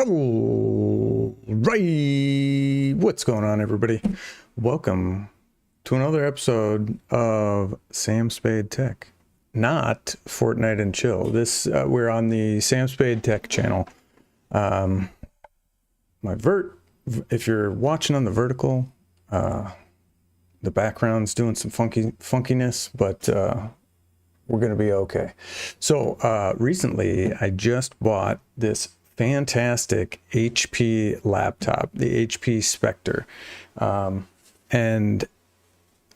All right, what's going on, everybody? Welcome to another episode of Sam Spade Tech, not Fortnite and Chill. This we're on the Sam Spade Tech channel. If you're watching on the vertical, the background's doing some funkiness, but we're gonna be okay. So recently, I just bought this fantastic HP laptop, the HP Spectre, and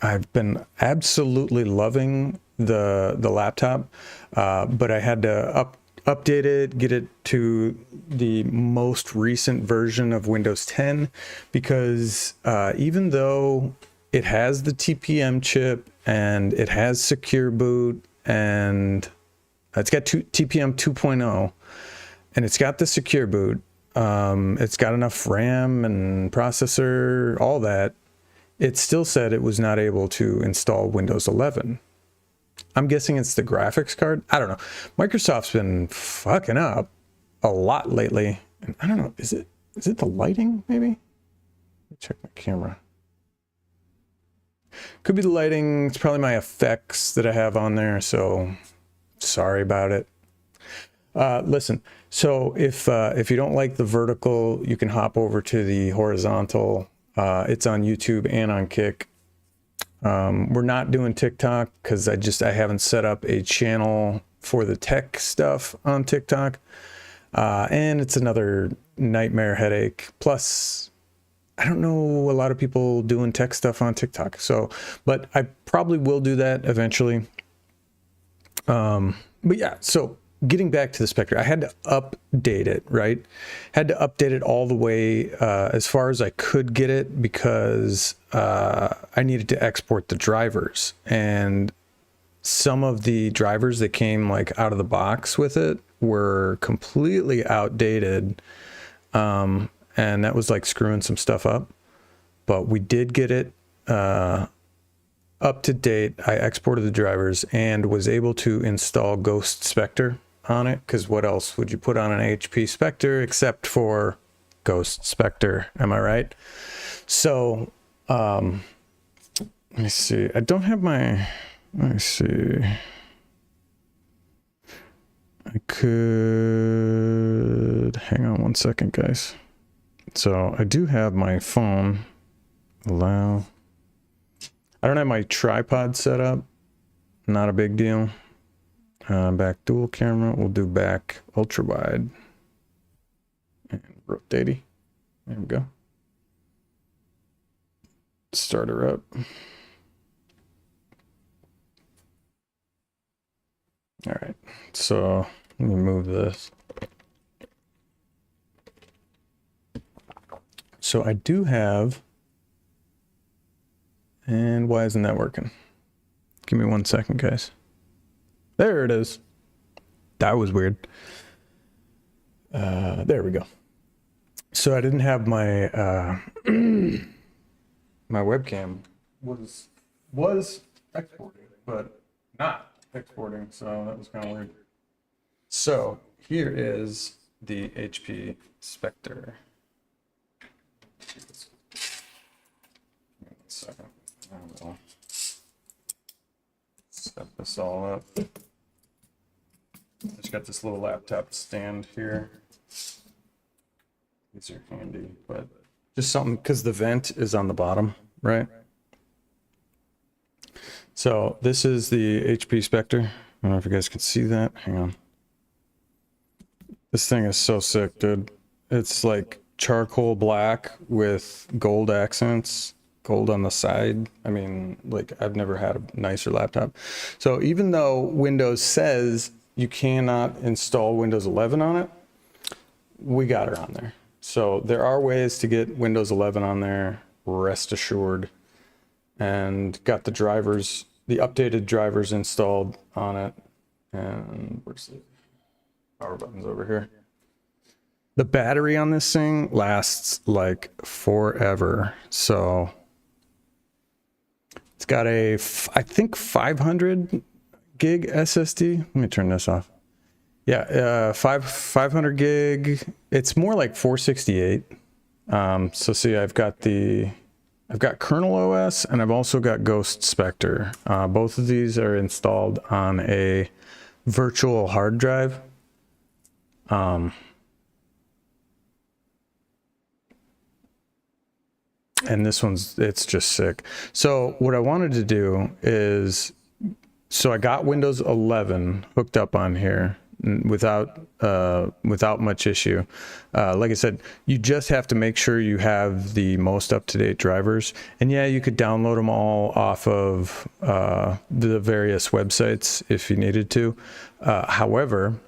I've been absolutely loving the laptop, but I had to update it, get it to the most recent version of Windows 10, because even though it has the TPM chip and it has secure boot and it's got TPM 2.0 and it's got the secure boot, it's got enough RAM and processor, all that, it still said it was not able to install Windows 11. I'm guessing it's the graphics card. I don't know. Microsoft's been fucking up a lot lately. And I don't know, is it the lighting maybe? Let me check my camera. Could be the lighting. It's probably my effects that I have on there, so sorry about it. Listen, so if you don't like the vertical, you can hop over to the horizontal. It's on YouTube and on Kick. We're not doing TikTok because I haven't set up a channel for the tech stuff on TikTok. And it's another nightmare headache. Plus, I don't know a lot of people doing tech stuff on TikTok. So, but I probably will do that eventually. But yeah, so getting back to the Spectre, I had to update it, right? Had to update it all the way as far as I could get it because I needed to export the drivers. And some of the drivers that came like out of the box with it were completely outdated. And that was like screwing some stuff up. But we did get it up to date. I exported the drivers and was able to install Ghost Spectre on it, because what else would you put on an HP Spectre except for Ghost Spectre? Am I right? So let me see. I don't have my, let me see. I could hang on one second, guys. So I do have my phone. Allow. I don't have my tripod set up. Not a big deal. Back dual camera. We'll do back ultra wide. And rotate. There we go. Start her up. All right. So let me move this. So I do have, and why isn't that working? Give me 1 second, guys. There it is. That was weird. There we go. So I didn't have my my webcam was exporting, but not exporting, so that was kind of weird. So here is the HP Spectre. Second. I will set this all up. Just got this little laptop stand here. These are handy, but just something because the vent is on the bottom, right? So this is the HP Spectre. I don't know if you guys can see that. Hang on. This thing is so sick, dude. It's like charcoal black with gold accents. Gold on the side. I mean, like, I've never had a nicer laptop. So even though Windows says you cannot install Windows 11 on it, we got her on there. So there are ways to get Windows 11 on there, rest assured. And got the drivers, the updated drivers installed on it. And where's the power buttons over here? The battery on this thing lasts like forever. So it's got a, I think 500 gig SSD. Let me turn this off. Yeah, 500 gig. It's more like 468. So see, I've got kernel OS, and I've also got Ghost Spectre. Both of these are installed on a virtual hard drive. And this it's just sick. So what I wanted to do is, so I got Windows 11 hooked up on here without much issue. Like I said, you just have to make sure you have the most up-to-date drivers. And yeah, you could download them all off of the various websites if you needed to. However,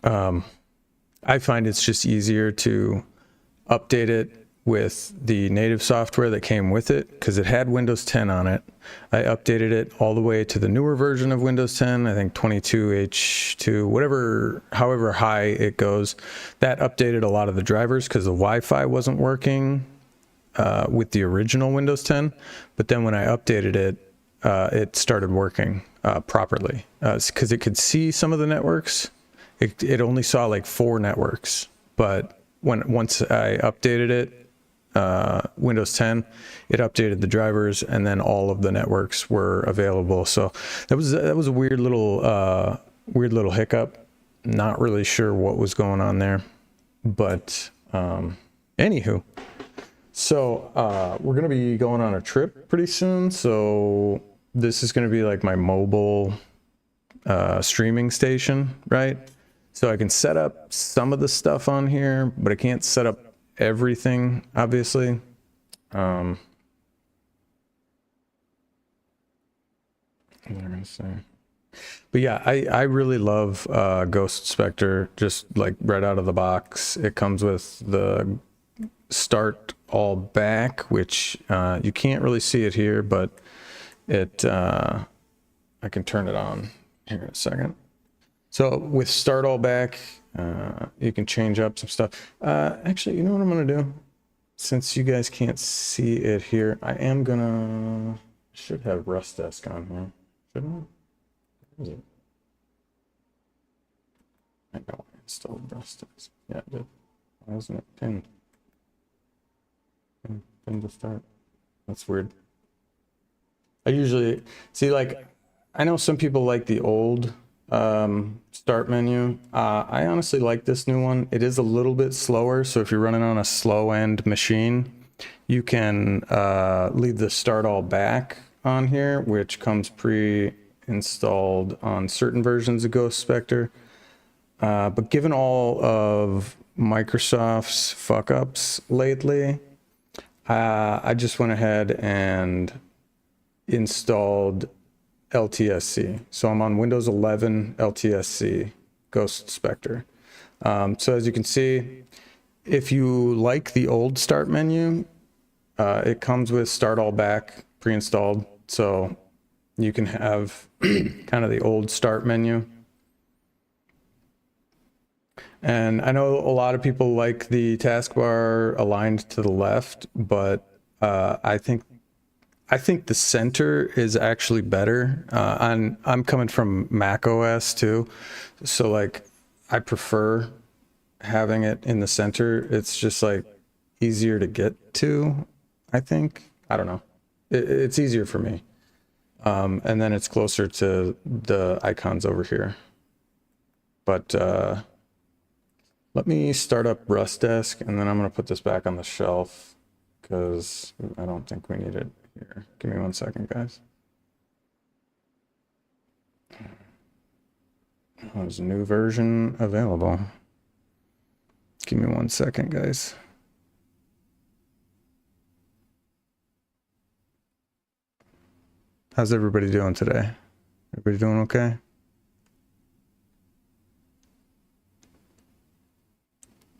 I find it's just easier to update it with the native software that came with it, because it had Windows 10 on it. I updated it all the way to the newer version of Windows 10, I think 22H2, however high it goes. That updated a lot of the drivers because the Wi-Fi wasn't working with the original Windows 10. But then when I updated it, it started working properly, because it could see some of the networks. It only saw like 4 networks, but once I updated it, Windows 10, it updated the drivers, and then all of the networks were available. So that was a weird little hiccup. Not really sure what was going on there, but anywho, so we're gonna be going on a trip pretty soon. So this is gonna be like my mobile streaming station, right? So I can set up some of the stuff on here, but I can't set up everything, obviously. What am I gonna say? But yeah, I really love Ghost Spectre, just like right out of the box. It comes with the start all back, which you can't really see it here, but I can turn it on here in a second. So with start all back, you can change up some stuff. Actually, you know what I'm gonna do? Since you guys can't see it here, should have Rust Desk on here. Shouldn't I? Where is it? I know I installed Rust Desk. Yeah, it did. Why wasn't it pinned? Pinned to start. That's weird. I usually see, like, I know some people like the old start menu. I honestly like this new one. It is a little bit slower, so if you're running on a slow end machine, you can leave the start all back on here, which comes pre-installed on certain versions of Ghost Spectre. But given all of Microsoft's fuck ups lately, I just went ahead and installed LTSC. So I'm on Windows 11 LTSC Ghost Spectre. So as you can see, if you like the old start menu, it comes with start all back pre-installed. So you can have kind of the old start menu. And I know a lot of people like the taskbar aligned to the left, but I think the center is actually better. I'm coming from Mac OS too, so like I prefer having it in the center. It's just like easier to get to, I think. I don't know. It's easier for me. And then it's closer to the icons over here. But let me start up Rust Desk, and then I'm going to put this back on the shelf because I don't think we need it here. Give me 1 second, guys. There's a new version available. Give me 1 second, guys. How's everybody doing today? Everybody doing okay?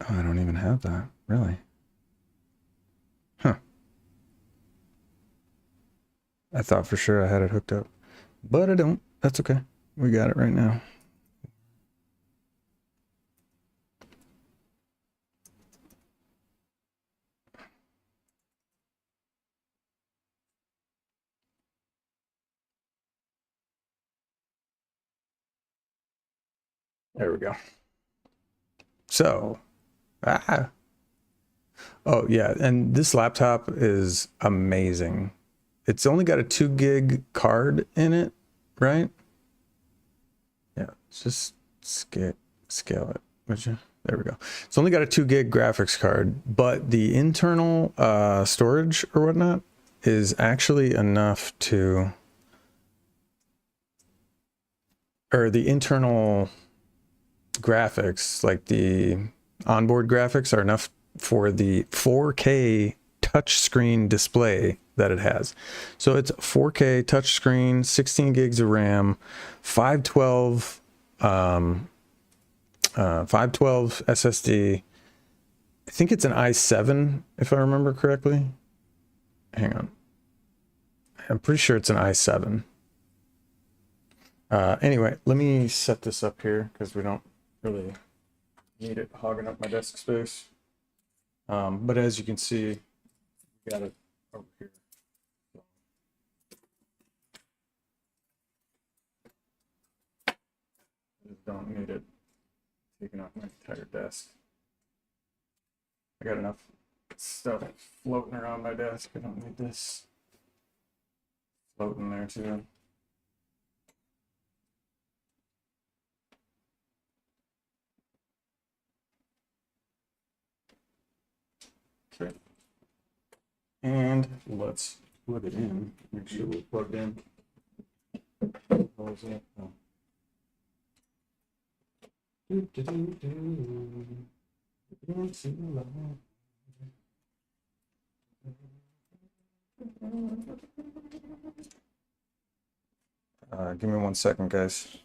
Oh, I don't even have that, really. Huh. I thought for sure I had it hooked up, but I don't. That's okay. We got it right now. There we go. So, oh yeah, and this laptop is amazing. It's only got a 2 gig card in it, right? Yeah, just scale it, would you? There we go. It's only got a 2 gig graphics card, but the internal storage or whatnot is actually enough to, or the internal graphics, like the onboard graphics, are enough for the 4K touchscreen display that it has. So it's 4K touchscreen, 16 gigs of RAM, 512 SSD. I think it's an i7 if I remember correctly. Hang on. I'm pretty sure it's an i7. Anyway, let me set this up here because we don't really need it hogging up my desk space. But as you can see, we got it over here. I just don't need it taking up my entire desk. I got enough stuff floating around my desk. I don't need this floating there too. Okay. And let's plug it in. Make sure we're plugged in. What was it? Oh. Give me 1 second, guys.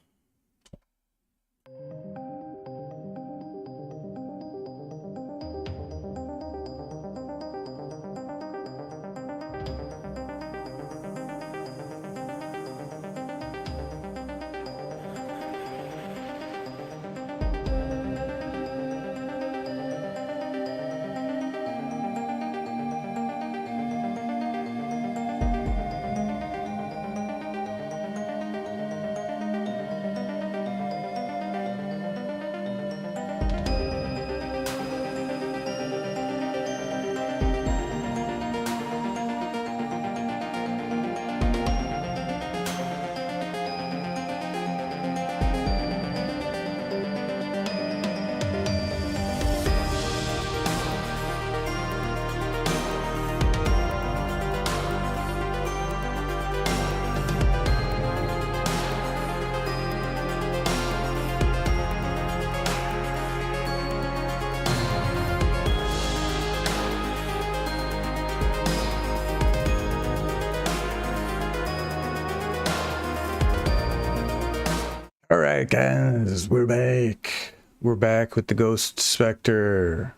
All right, guys, we're back. We're back with the Ghost Spectre.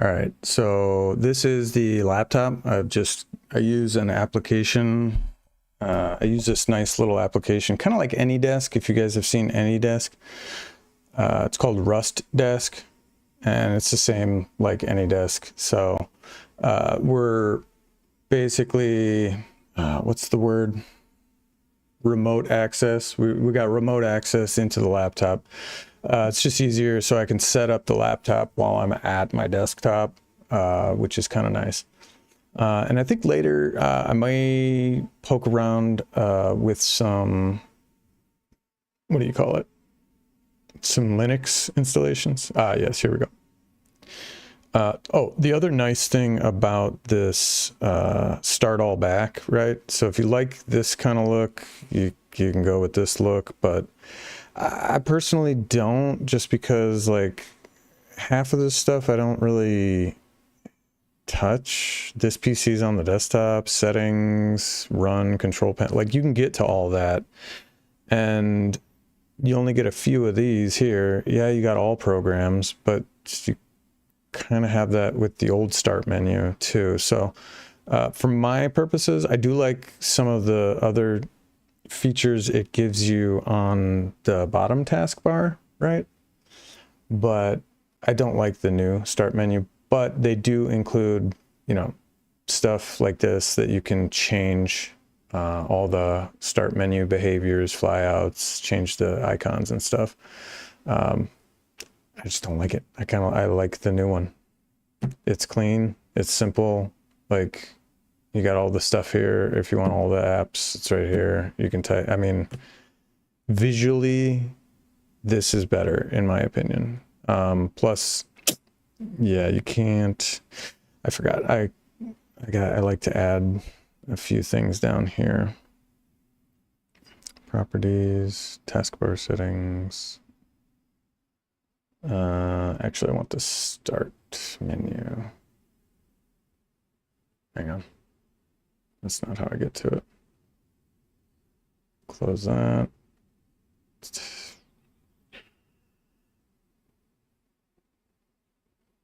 All right, so this is the laptop. I use an application. I use this nice little application, kind of like AnyDesk. If you guys have seen AnyDesk, it's called Rust Desk, and it's the same like AnyDesk. So we're basically, what's the word? Remote access. We got remote access into the laptop. It's just easier so I can set up the laptop while I'm at my desktop, which is kind of nice. And I think later I may poke around with some, what do you call it? Some Linux installations. Yes, here we go. Oh, the other nice thing about this start all back, right? So if you like this kind of look, you can go with this look, but I personally don't, just because like half of this stuff I don't really touch. This PC's on the desktop, settings, run, control panel, like you can get to all that, and you only get a few of these here. Yeah, you got all programs, but you kind of have that with the old start menu too. So for my purposes, I do like some of the other features it gives you on the bottom taskbar, right? But I don't like the new start menu, but they do include, you know, stuff like this that you can change all the start menu behaviors, flyouts, change the icons and stuff. I just don't like it. I like the new one. It's clean, it's simple. Like, you got all the stuff here. If you want all the apps, it's right here. You can type. I mean, visually, this is better in my opinion. Plus, yeah, you can't. I forgot. I like to add a few things down here. Properties, taskbar settings. Actually, I want the start menu. Hang on. That's not how I get to it. Close that.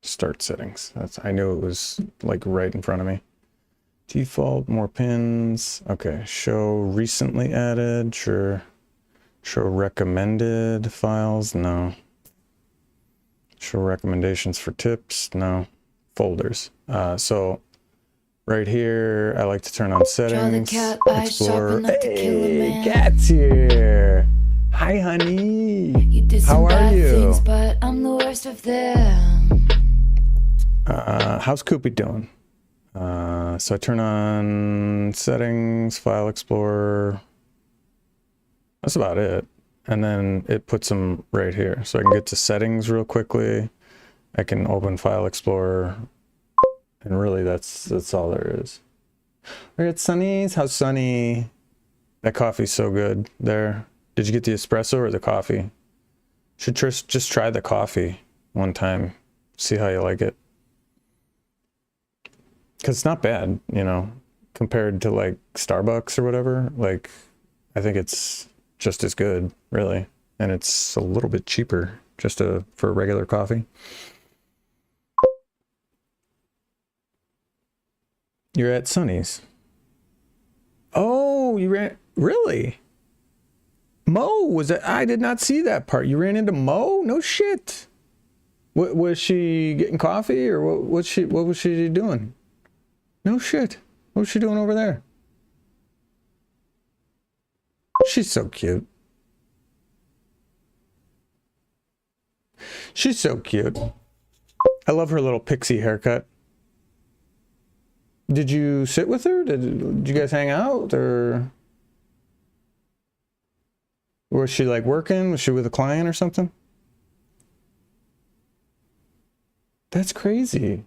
Start settings. I knew it was like right in front of me. Default, more pins. Okay, show recently added. Sure. Show recommended files. No. Show recommendations for tips. No. Folders. So right here, I like to turn on settings. Explorer. Hey, Cat's here. Hi, honey. How are you? Things, but I'm the worst of them. How's Koopy doing? So I turn on settings, file explorer. That's about it. And then it puts them right here. So I can get to settings real quickly. I can open file explorer. And really that's all there is. We're at Sunny's. How's Sunny? That coffee's so good there. Did you get the espresso or the coffee? Should just try the coffee one time. See how you like it. Because it's not bad, you know, compared to like Starbucks or whatever. Like, I think it's just as good, really. And it's a little bit cheaper just for regular coffee. You're at Sunny's. Oh, you ran, really? Mo, was it? I did not see that part. You ran into Mo? No shit. What was she getting coffee or what was she doing? No shit. What was she doing over there? She's so cute. She's so cute. I love her little pixie haircut. Did you sit with her? Did you guys hang out or was she like working? Was she with a client or something? That's crazy.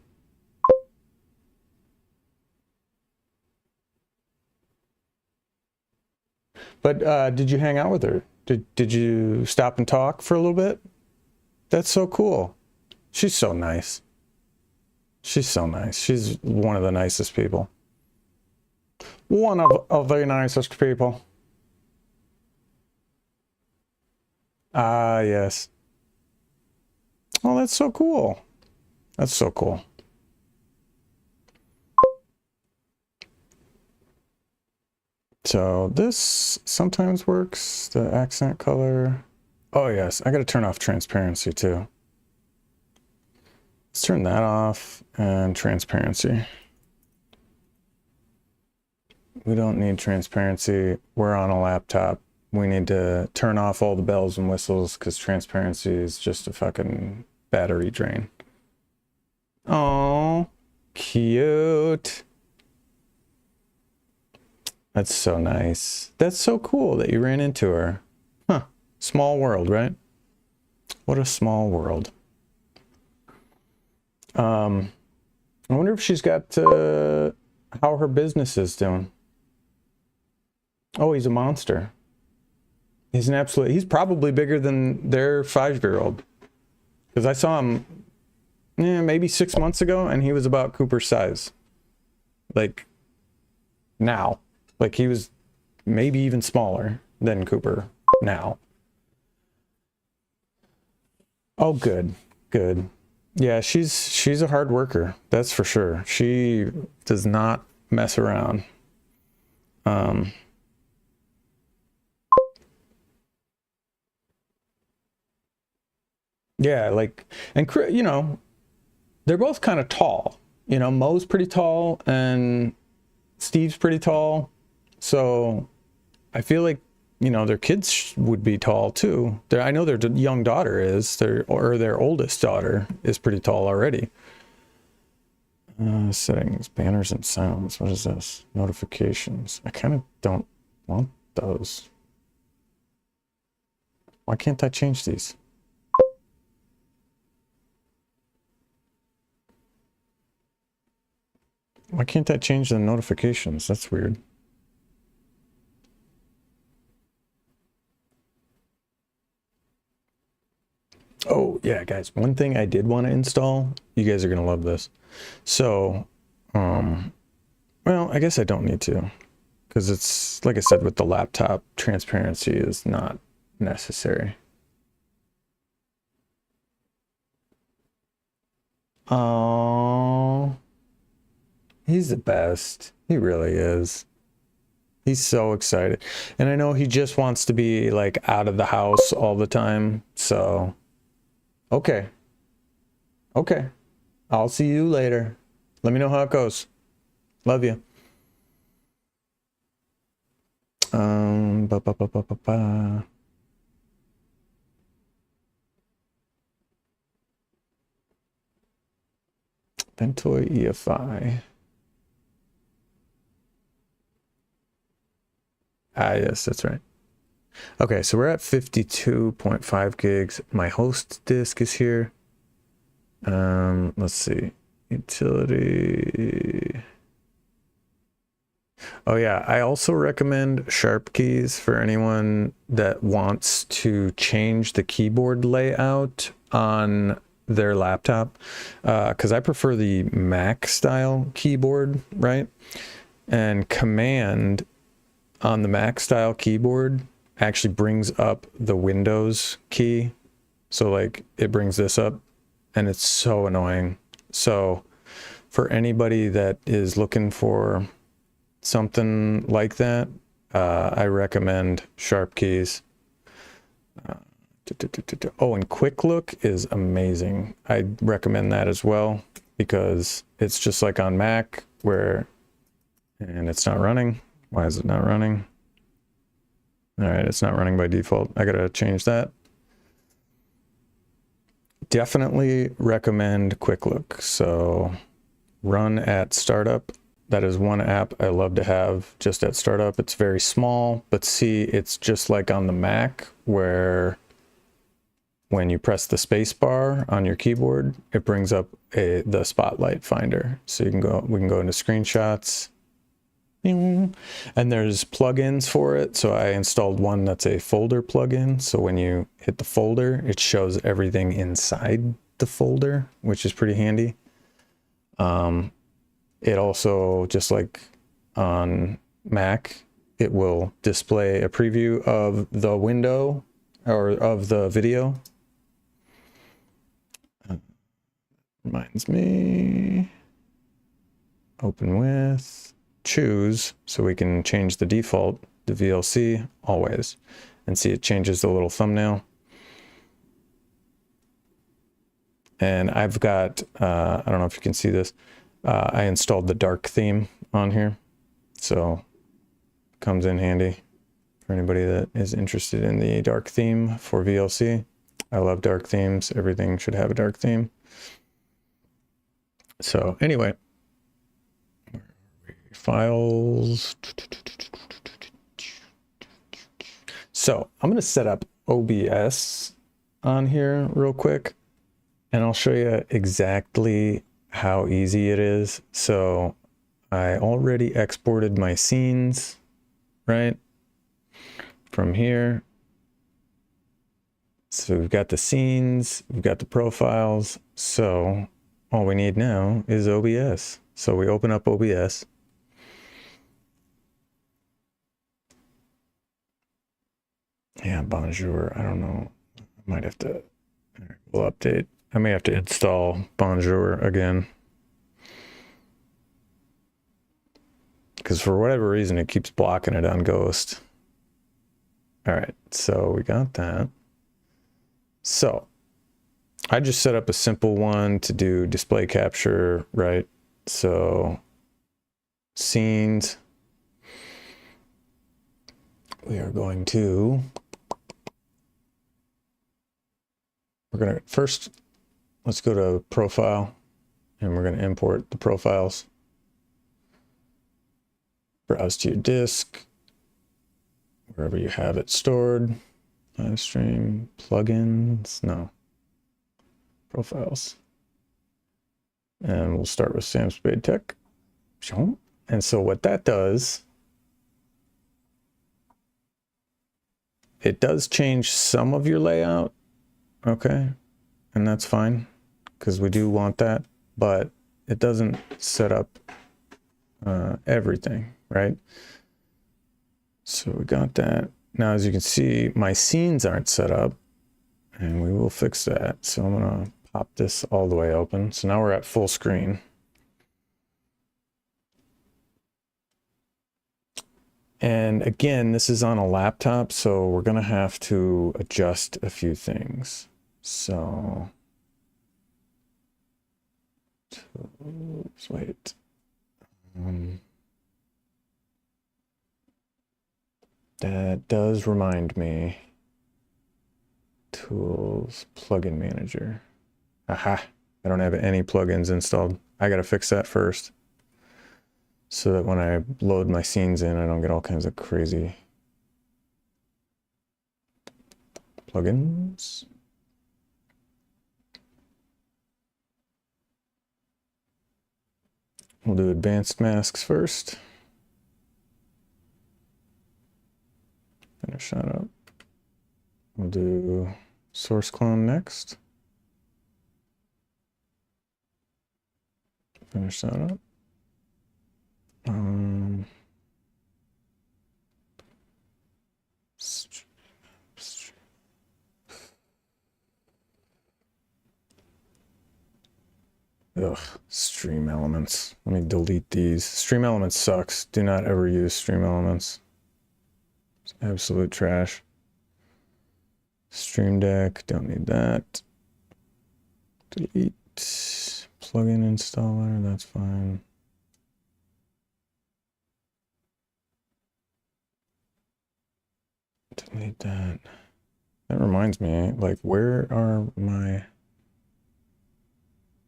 But did you hang out with her? Did you stop and talk for a little bit? That's so cool. She's so nice. She's so nice. She's one of the nicest people. One of the nicest people. Ah, yes. Oh, that's so cool. That's so cool. So this sometimes works, the accent color. Oh yes, I gotta turn off transparency too. Let's turn that off and transparency. We don't need transparency. We're on a laptop. We need to turn off all the bells and whistles because transparency is just a fucking battery drain. Oh, cute. That's so nice. That's so cool that you ran into her. Huh. Small world, right? What a small world. I wonder if she's got how her business is doing. Oh, he's a monster. He's an absolute, he's probably bigger than their 5-year-old. Because I saw him maybe 6 months ago and he was about Cooper's size. Like now. Like he was maybe even smaller than Cooper now. Oh, good, good. Yeah, she's a hard worker. That's for sure. She does not mess around. Yeah, like, and you know, they're both kind of tall. You know, Mo's pretty tall and Steve's pretty tall. So I feel like you know, their kids would be tall too. I know their young daughter is, or their oldest daughter is pretty tall already. Settings, banners and sounds. What is this? Notifications. I kind of don't want those. Why can't I change these? Why can't I change the notifications? That's weird. Oh, yeah, guys. One thing I did want to install. You guys are going to love this. So, well, I guess I don't need to. Because it's, like I said, with the laptop, transparency is not necessary. Oh, he's the best. He really is. He's so excited. And I know he just wants to be like out of the house all the time. So, okay. Okay. I'll see you later. Let me know how it goes. Love you. Ba, ba, ba, ba, ba, ba. Ventoy EFI. Ah, yes, that's right. Okay, so we're at 52.5 gigs. My host disk is here. Let's see. Utility. Oh yeah, I also recommend Sharp keys for anyone that wants to change the keyboard layout on their laptop, because I prefer the Mac style keyboard, right? And Command on the Mac style keyboard actually brings up the Windows key. So like it brings this up and it's so annoying. So for anybody that is looking for something like that, I recommend Sharp keys. Oh, and Quick Look is amazing. I recommend that as well because it's just like on Mac where, and it's not running. Why is it not running? All right, it's not running by default. I gotta change that. Definitely recommend Quick Look. So run at startup. That is one app I love to have just at startup. It's very small, but see, it's just like on the Mac where when you press the space bar on your keyboard, it brings up the spotlight finder. So you can go, we can go into screenshots. And there's plugins for it. So I installed one that's a folder plugin. So when you hit the folder, it shows everything inside the folder, which is pretty handy. It also, just like on Mac, it will display a preview of the window or of the video. Reminds me, open with, choose, so we can change the default to VLC always, and see it changes the little thumbnail. And I've got, I don't know if you can see this, I installed the dark theme on here, so comes in handy for anybody that is interested in the dark theme for VLC. I love dark themes. Everything should have a dark theme. So anyway, files. So I'm going to set up OBS on here real quick, and I'll show you exactly how easy it is. So I already exported my scenes, right, from here. So we've got the scenes, we've got the profiles. So all we need now is OBS. So we open up OBS. Yeah, Bonjour. I don't know. I might have to, we'll update. I may have to install Bonjour again. Because for whatever reason, it keeps blocking it on Ghost. All right, so we got that. So I just set up a simple one to do display capture, right? So scenes. we are going to, first, let's go to profile and we're going to import the profiles. Browse to your disk, wherever you have it stored. Live stream, plugins, no. Profiles. And we'll start with Sam Spade Tech. And so what that does, it does change some of your layout, okay? And that's fine, because we do want that, but it doesn't set up everything, right? So we got that. Now, as you can see, my scenes aren't set up, and we will fix that. So I'm gonna pop this all the way open. So now we're at full screen. And again, this is on a laptop, so we're gonna have to adjust a few things. So, wait. That does remind me. Tools, plugin manager. Aha, I don't have any plugins installed. I gotta fix that first, so that when I load my scenes in, I don't get all kinds of crazy plugins. We'll do advanced masks first. Finish that up. We'll do source clone next. Finish that up. Ugh, stream elements. Let me delete these. Stream elements sucks. Do not ever use stream elements. It's absolute trash. Stream Deck, don't need that. Delete. Plugin installer, that's fine. Delete that. That reminds me, like, where are my...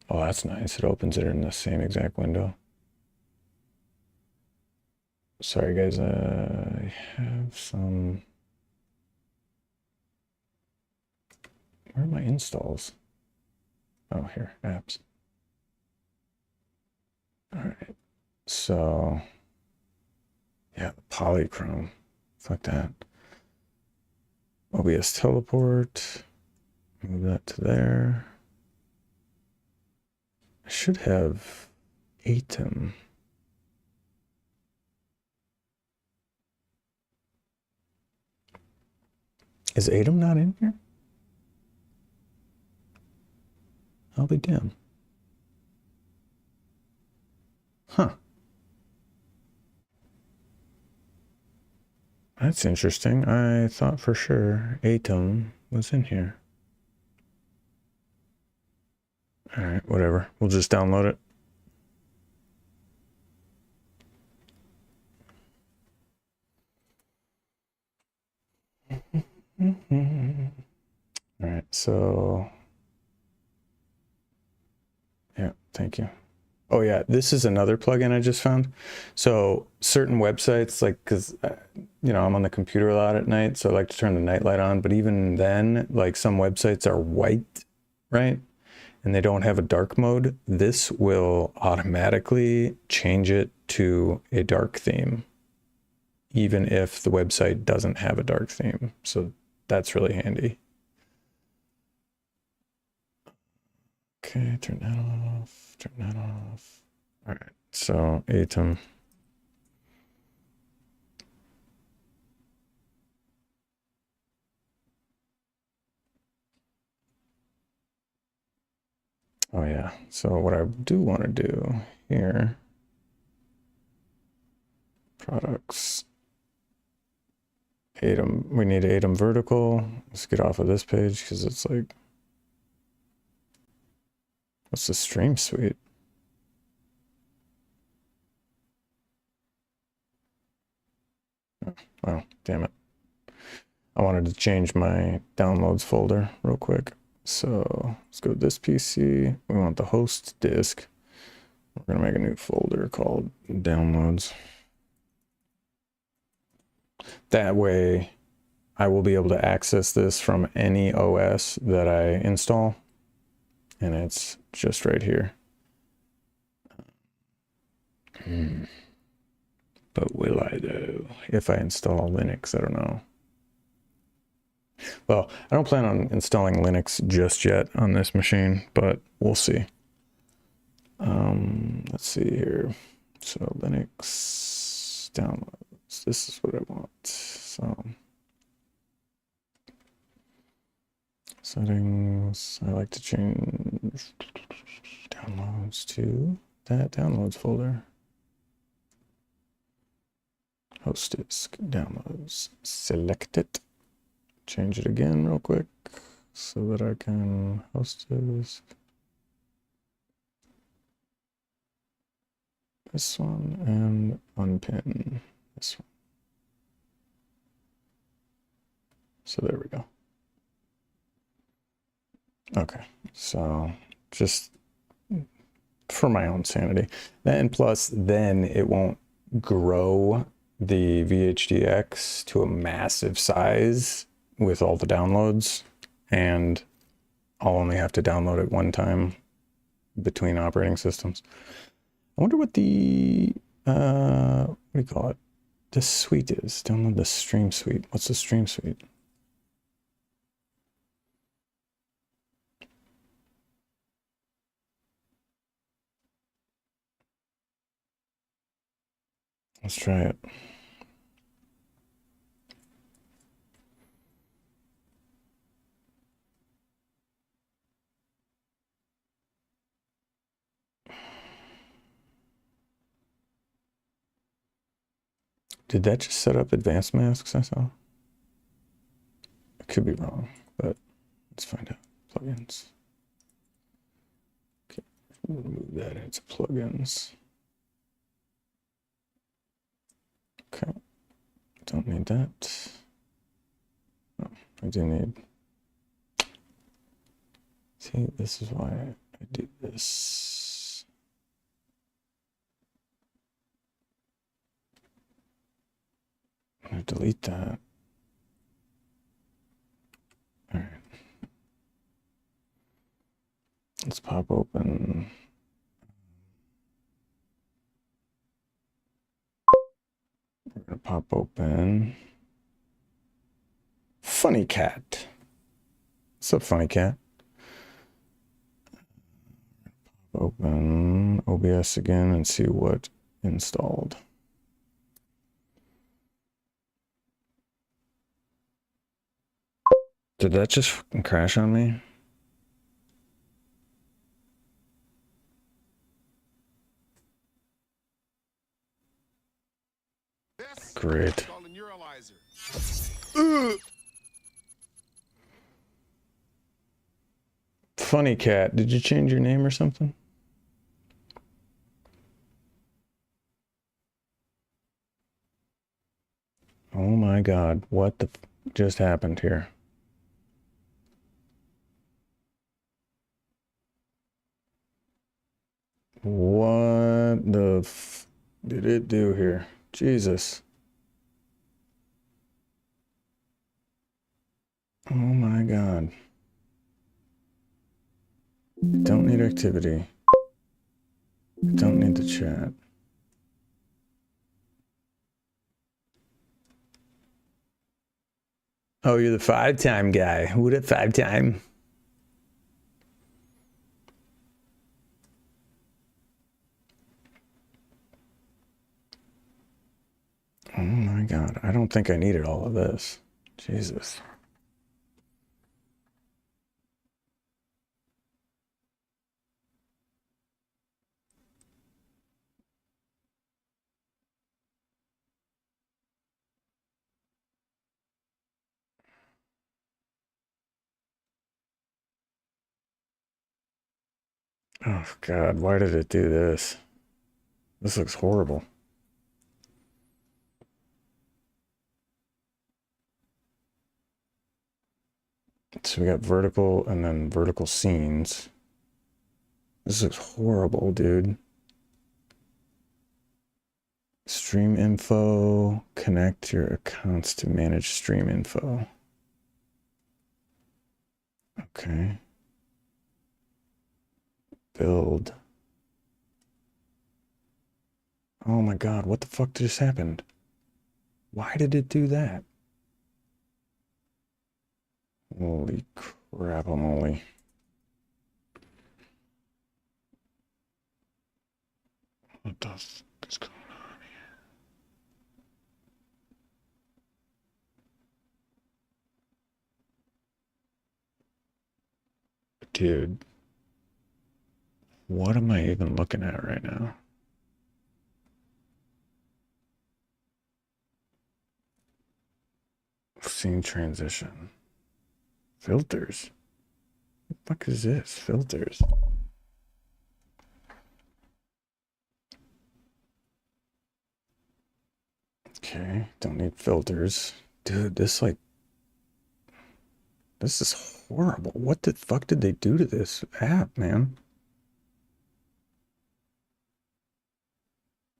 Oh, that's nice. It opens it in the same exact window. Sorry, guys. I have some... Where are my installs? Oh, here. Apps. All right. So... Yeah, polychrome. Fuck that. OBS teleport. Move that to there. I should have Item. Is Item not in here? I'll be damned. Huh. That's interesting. I thought for sure Item was in here. All right, whatever. We'll just download it. All right, so yeah, thank you. Oh yeah, this is another plugin I just found. So certain websites, like, because you know, I'm on the computer a lot at night, so I like to turn the night light on. But even then, like, some websites are white, right? And they don't have a dark mode. This will automatically change it to a dark theme, even if the website doesn't have a dark theme. So that's really handy. Okay, turn that off, turn that off. All right, so Item. Oh yeah, so what I do want to do here, products, Item, we need Item vertical. Let's get off of this page because it's like, what's the stream suite? Oh, damn it. I wanted to change my downloads folder real quick. So let's go to this PC. We want the host disk. We're gonna make a new folder called downloads. That way I will be able to access this from any OS that I install. And it's just right here. But will I though? If I install Linux, I don't know. Well, I don't plan on installing Linux just yet on this machine, but we'll see. Let's see here. So Linux downloads. This is what I want. So settings. I like to change downloads to that downloads folder. Host disk downloads. Select it. Change it again real quick so that I can host disk. This one and unpin this one. So there we go. Okay, so just for my own sanity. And plus, then it won't grow the VHDX to a massive size with all the downloads, and I'll only have to download it one time between operating systems. I wonder what the, what do you call it? The suite is. Download the stream suite. What's the stream suite? Let's try it. Did that just set up advanced masks I saw? I could be wrong, but let's find out. Plugins. Okay, move that into plugins. Okay, don't need that. Oh, I do need. See, this is why I do this. I'm gonna delete that. All right. Let's pop open. We're gonna pop open Funny Cat. What's up, Funny Cat? Open OBS again and see what installed. Did that just fucking crash on me? Great. Funny Cat, did you change your name or something? Oh my God, what the just happened here? What the f did it do here? Jesus. Oh my God. Don't need activity. Don't need the chat. Oh, you're the 5-time guy. Who the 5-time? Oh my God. I don't think I needed all of this. Jesus. Oh God, why did it do this? This looks horrible. So we got vertical and then vertical scenes. This looks horrible, dude. Stream info, connect your accounts to manage stream info. Okay. Build. Oh my God, what the fuck just happened? Why did it do that? Holy crap, I'm only. What the fuck is going on here? Dude, what am I even looking at right now? Scene transition. Filters. What the fuck is this? Filters. Okay, don't need filters. Dude, this is horrible. What the fuck did they do to this app, man?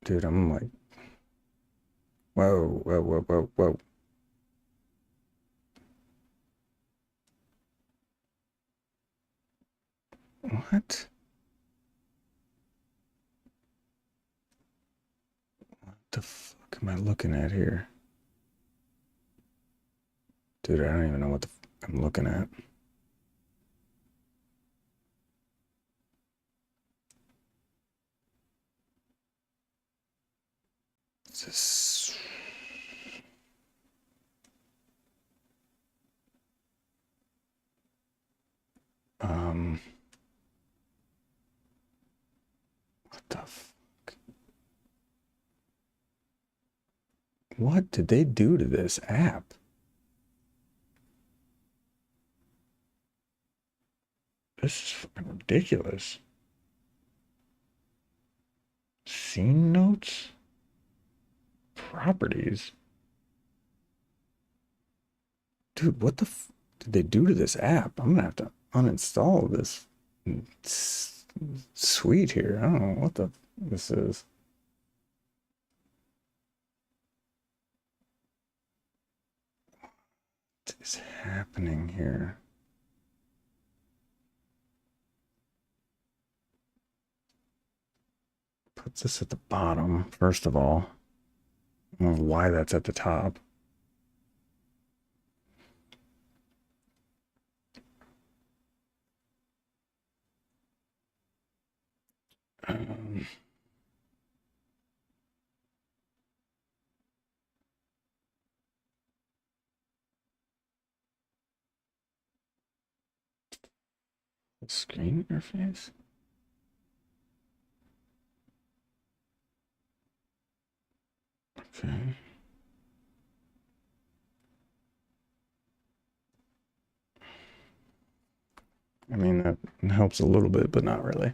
Dude, I'm like, whoa, whoa, whoa, whoa, whoa. What? What the fuck am I looking at here? Dude, I don't even know what the fuck I'm looking at. Is this... What the fuck? What did they do to this app? This is fucking ridiculous. Scene notes? Properties? Dude, what the f did they do to this app? I'm gonna have to uninstall this suite here. I don't know what this is. What is happening here? Put this at the bottom, first of all. I don't know why that's at the top. Um, Screen interface? Okay. I mean, that helps a little bit, but not really.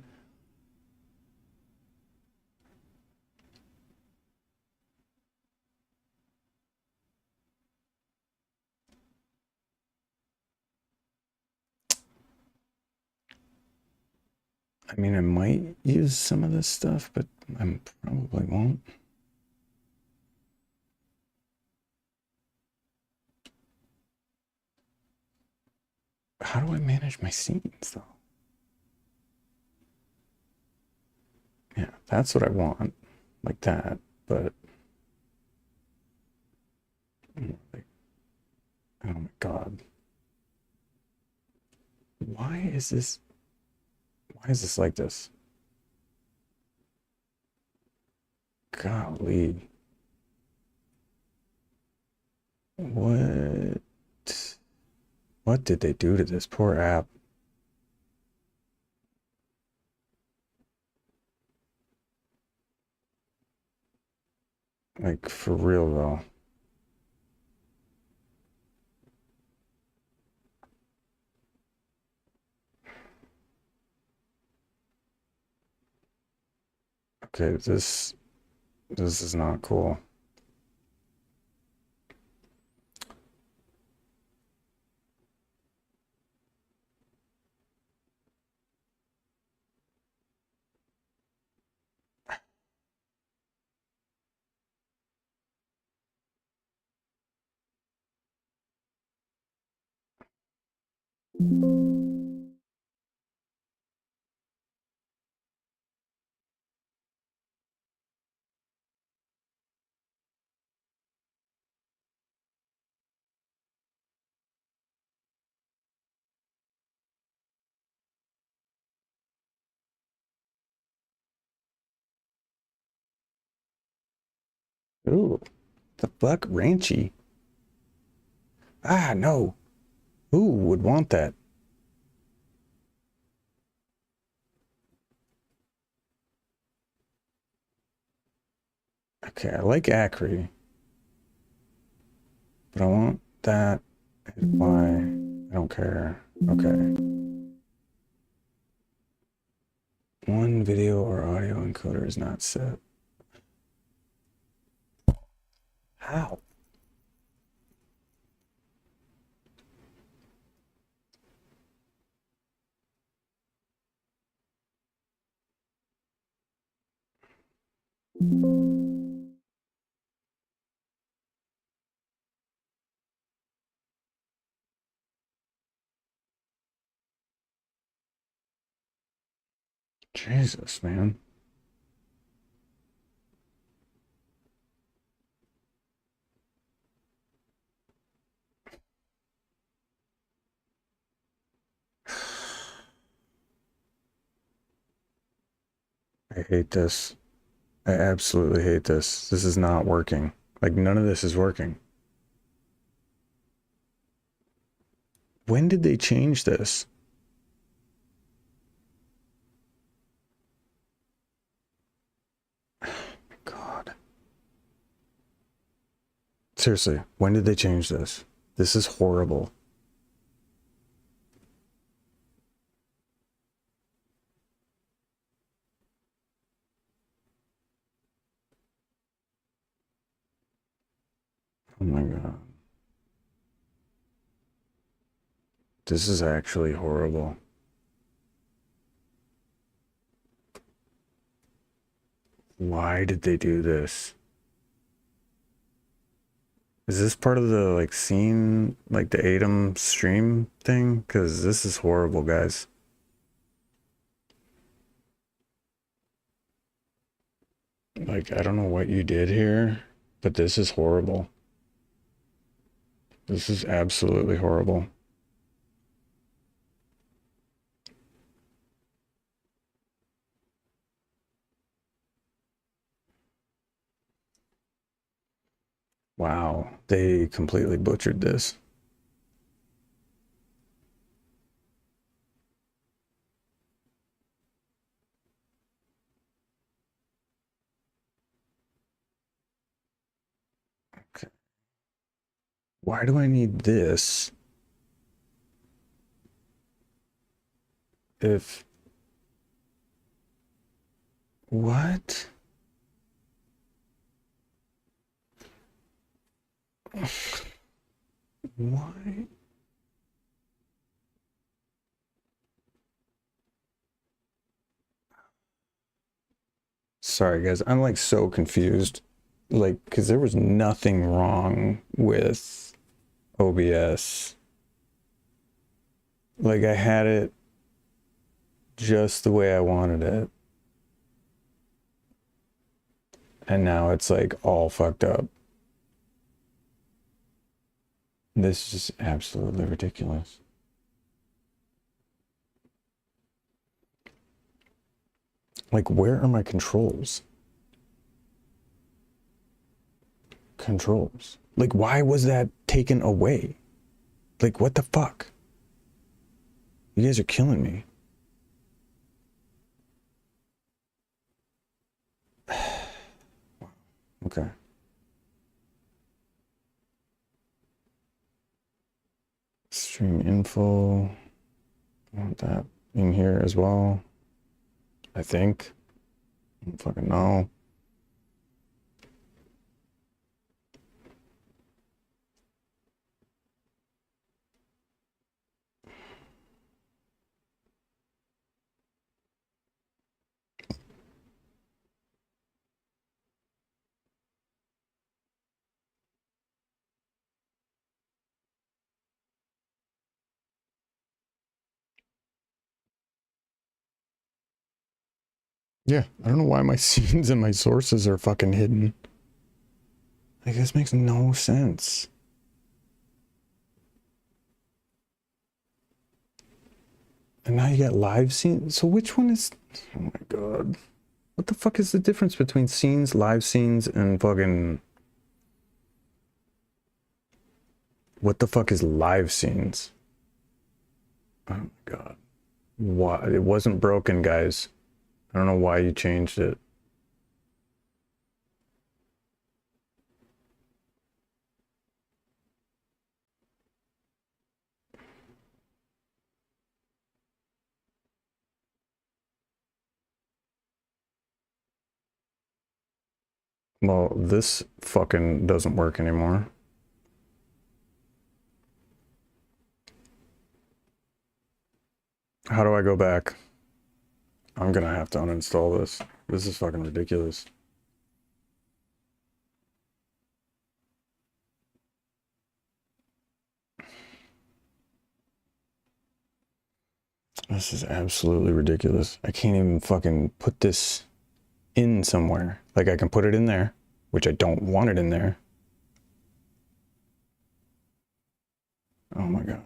I mean, I might use some of this stuff, but I probably won't. How do I manage my scenes, though? Yeah, that's what I want, like that, but like, oh my God. Why is this like this? Golly. What did they do to this poor app? Like, for real though. Okay, this is not cool. Ooh, the fuck, ranchy. Ah, no. Who would want that? Okay, I like Acri, but I want that. Why? I don't care. Okay. One video or audio encoder is not set. How? Jesus, man. I hate this. I absolutely hate this. This is not working. Like, none of this is working. When did they change this? God. Seriously, when did they change this? This is horrible. Oh my God. This is actually horrible. Why did they do this? Is this part of the, like, scene, like the Atom stream thing? Because this is horrible, guys. Like, I don't know what you did here, but this is horrible. This is absolutely horrible. Wow, they completely butchered this. Okay. Why do I need this if... What? Why? Sorry, guys. I'm like so confused. Like, because there was nothing wrong with OBS. Like, I had it just the way I wanted it. And now it's like all fucked up. This is just absolutely ridiculous. Like, where are my controls? Controls. Like, why was that taken away? Like, what the fuck? You guys are killing me. Okay. Stream info. I want that in here as well. I think. I don't fucking know. Yeah, I don't know why my scenes and my sources are fucking hidden. Like, this makes no sense. And now you got live scenes. So which one is... Oh my god. What the fuck is the difference between scenes, live scenes, and fucking... What the fuck is live scenes? Oh my god. Why? It wasn't broken, guys. I don't know why you changed it. Well, this fucking doesn't work anymore. How do I go back? I'm gonna have to uninstall this. This is fucking ridiculous. This is absolutely ridiculous. I can't even fucking put this in somewhere. Like, I can put it in there, which I don't want it in there. Oh my god.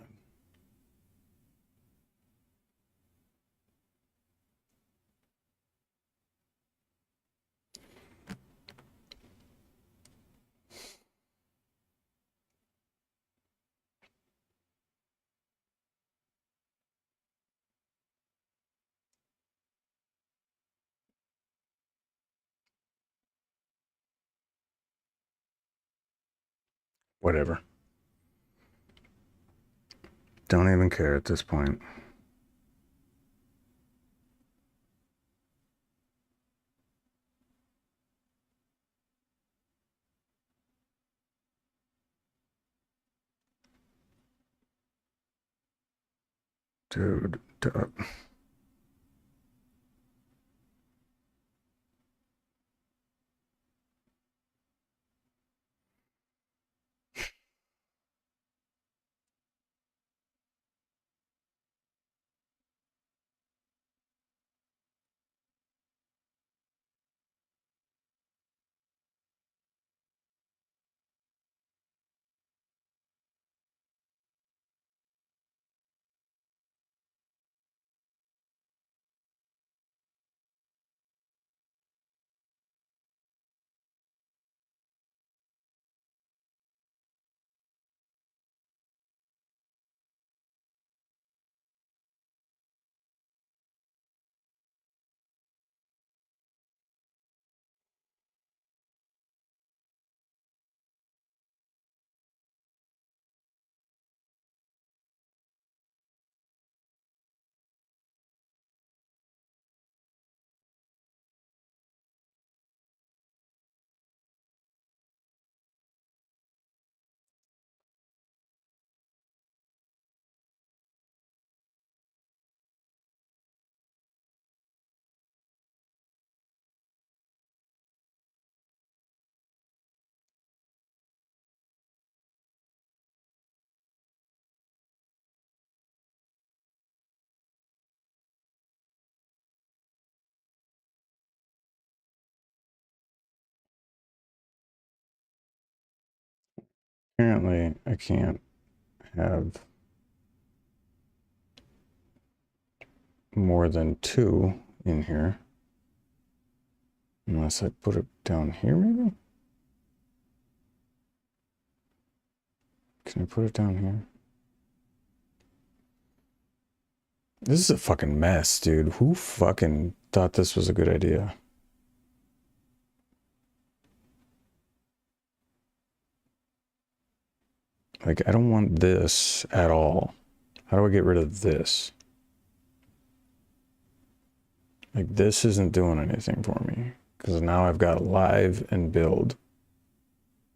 Whatever. Don't even care at this point. Dude. Apparently, I can't have more than 2 in here. Unless I put it down here, maybe? Can I put it down here? This is a fucking mess, dude. Who fucking thought this was a good idea? Like, I don't want this at all. How do I get rid of this? Like, this isn't doing anything for me. Because now I've got live and build.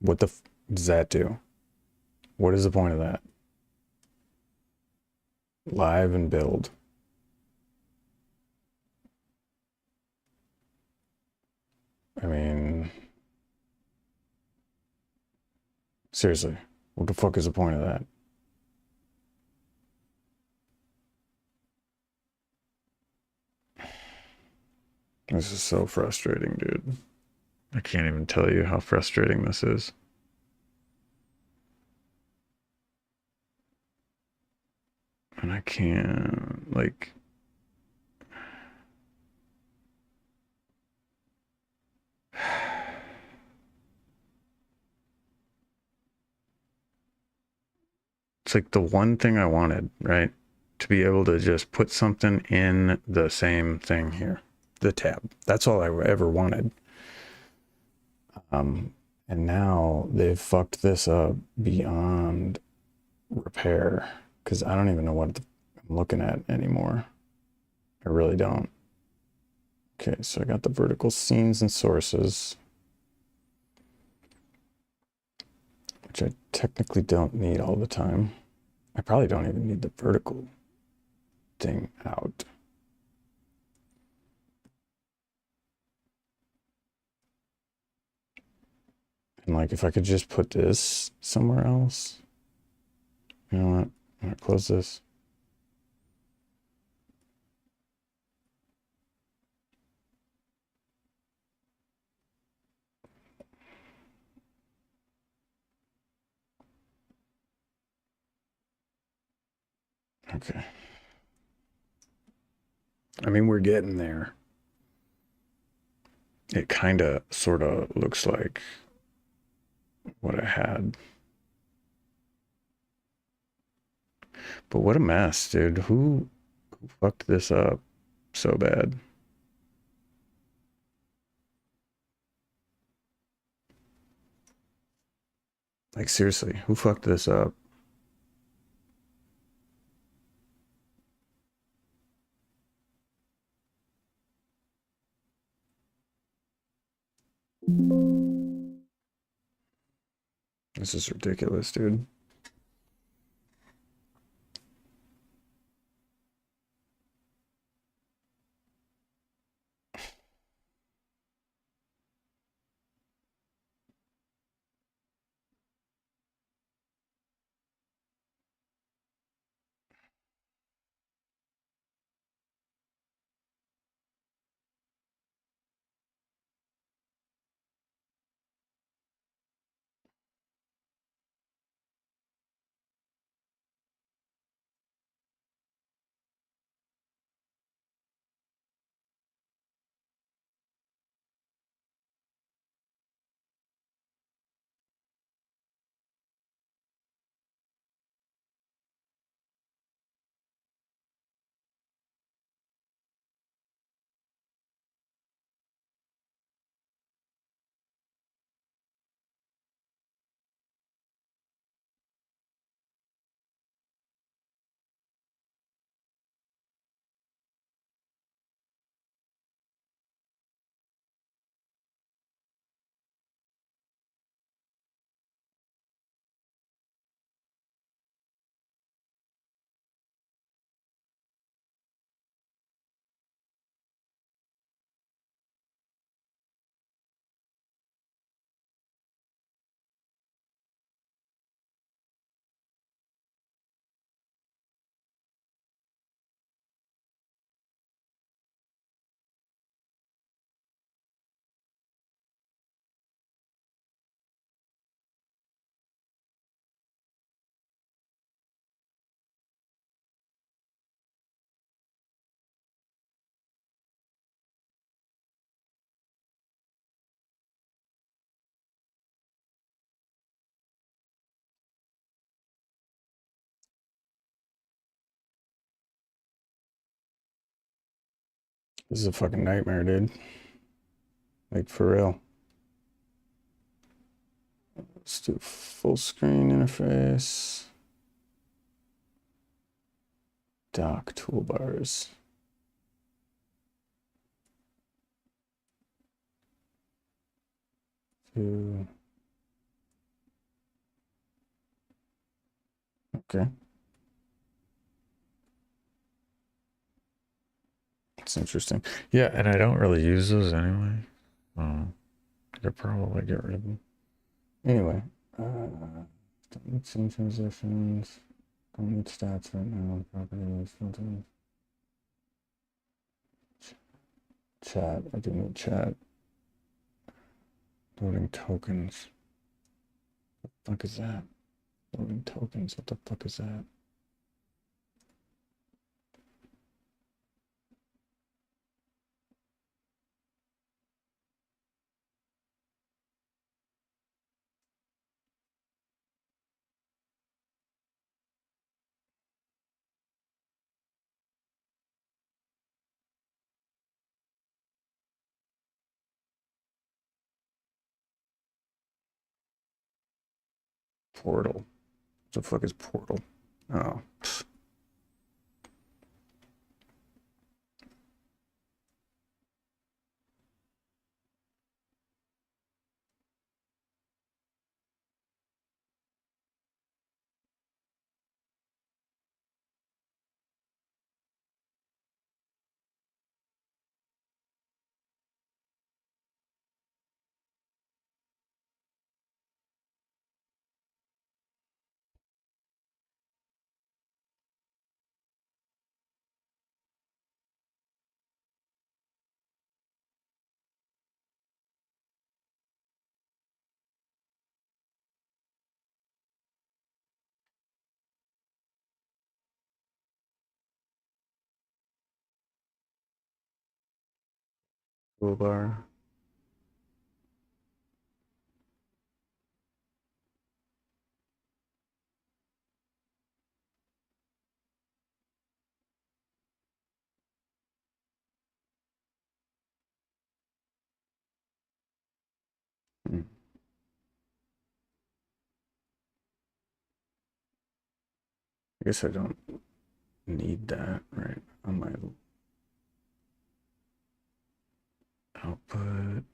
What the f does that do? What is the point of that? Live and build. I mean... Seriously. What the fuck is the point of that? This is so frustrating, dude. I can't even tell you how frustrating this is. And I can't, like... It's like the one thing I wanted, right? To be able to just put something in the same thing here, the tab. That's all I ever wanted. And now they've fucked this up beyond repair, because I don't even know what I'm looking at anymore. I really don't. Okay, so I got the vertical scenes and sources, which I technically don't need all the time. I probably don't even need the vertical thing out. And like, if I could just put this somewhere else, you know what? I'm gonna close this. Okay. I mean, we're getting there. It kind of sort of looks like what I had. But what a mess, dude. Who fucked this up so bad? Like, seriously, who fucked this up? This is ridiculous, dude. This is a fucking nightmare, dude. Like, for real. Let's do full screen interface. Dock toolbars. Okay. It's interesting. Yeah, and I don't really use those anyway. I could probably get rid of them. Anyway, don't need scene transitions. Don't need stats right now. Properties, filters. Chat. I do need chat. Loading tokens. What the fuck is that? Loading tokens. What the fuck is that? Portal. What the fuck is portal? Oh. Toolbar. I guess I don't need that right on my output.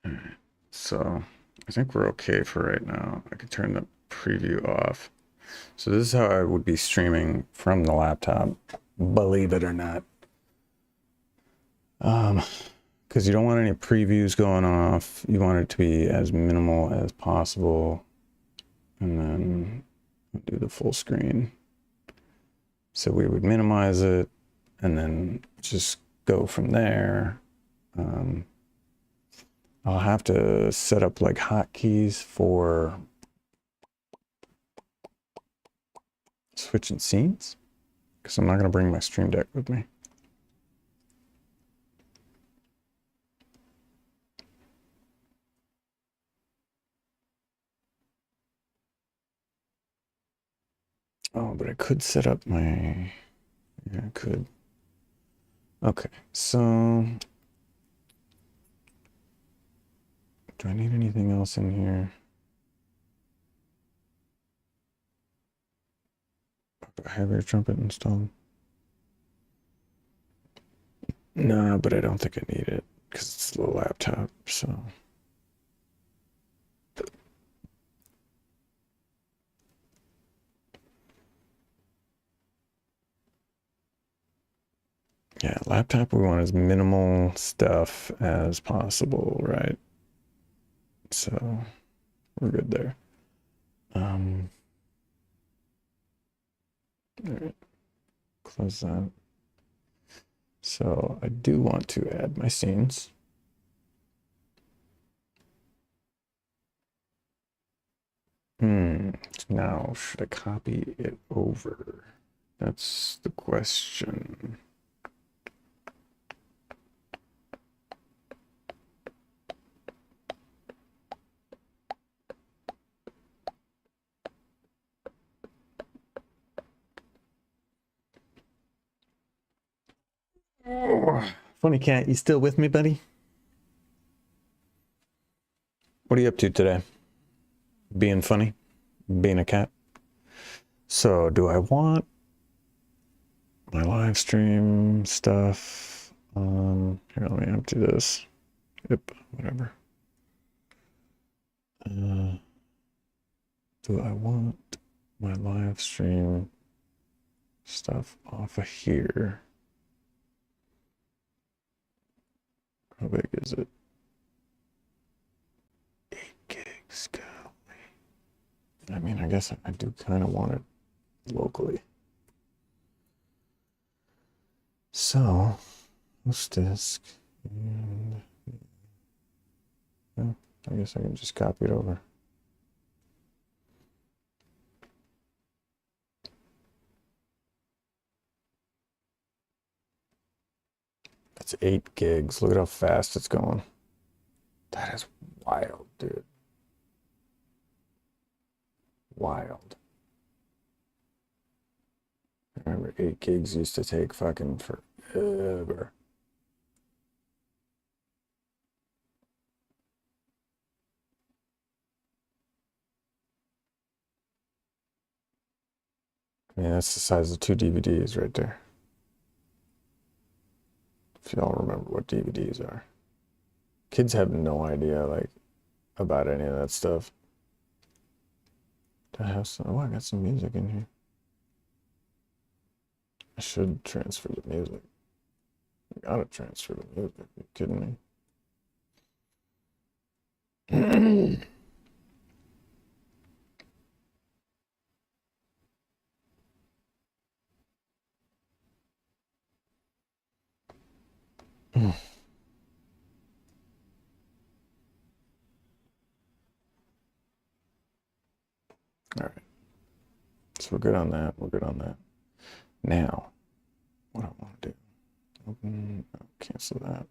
All right. So I think we're okay for right now. I can turn the preview off. So this is how I would be streaming from the laptop, believe it or not. Because you don't want any previews going off. You want it to be as minimal as possible. And then do the full screen. So we would minimize it and then just go from there. I'll have to set up like hotkeys for switching scenes because I'm not going to bring my Stream Deck with me. Oh, but I could set up my, yeah, I could. Okay, so do I need anything else in here? Do I have your trumpet installed? No, but I don't think I need it because it's a little laptop, so. Yeah, laptop, we want as minimal stuff as possible, right? So we're good there. All right, close that. So I do want to add my scenes. Now, should I copy it over? That's the question. Oh, funny cat, you still with me, buddy? What are you up to today? Being funny? Being a cat? So do I want my live stream stuff? Here, let me empty this. Yep, whatever. Do I want my live stream stuff off of here? How big is it? 8 gigs, God. I mean, I guess I do kind of want it locally. So, host disk, and well, I guess I can just copy it over. That's 8 gigs. Look at how fast it's going. That is wild, dude. Wild. I remember 8 gigs used to take fucking forever. I mean, that's the size of 2 DVDs right there. If y'all remember what DVDs are. Kids have no idea, like, about any of that stuff. Do I have some? Oh, I got some music in here. I should transfer the music. I gotta transfer the music. Are you kidding me? All right. So we're good on that. We're good on that. Now, what I want to do. Open, cancel that.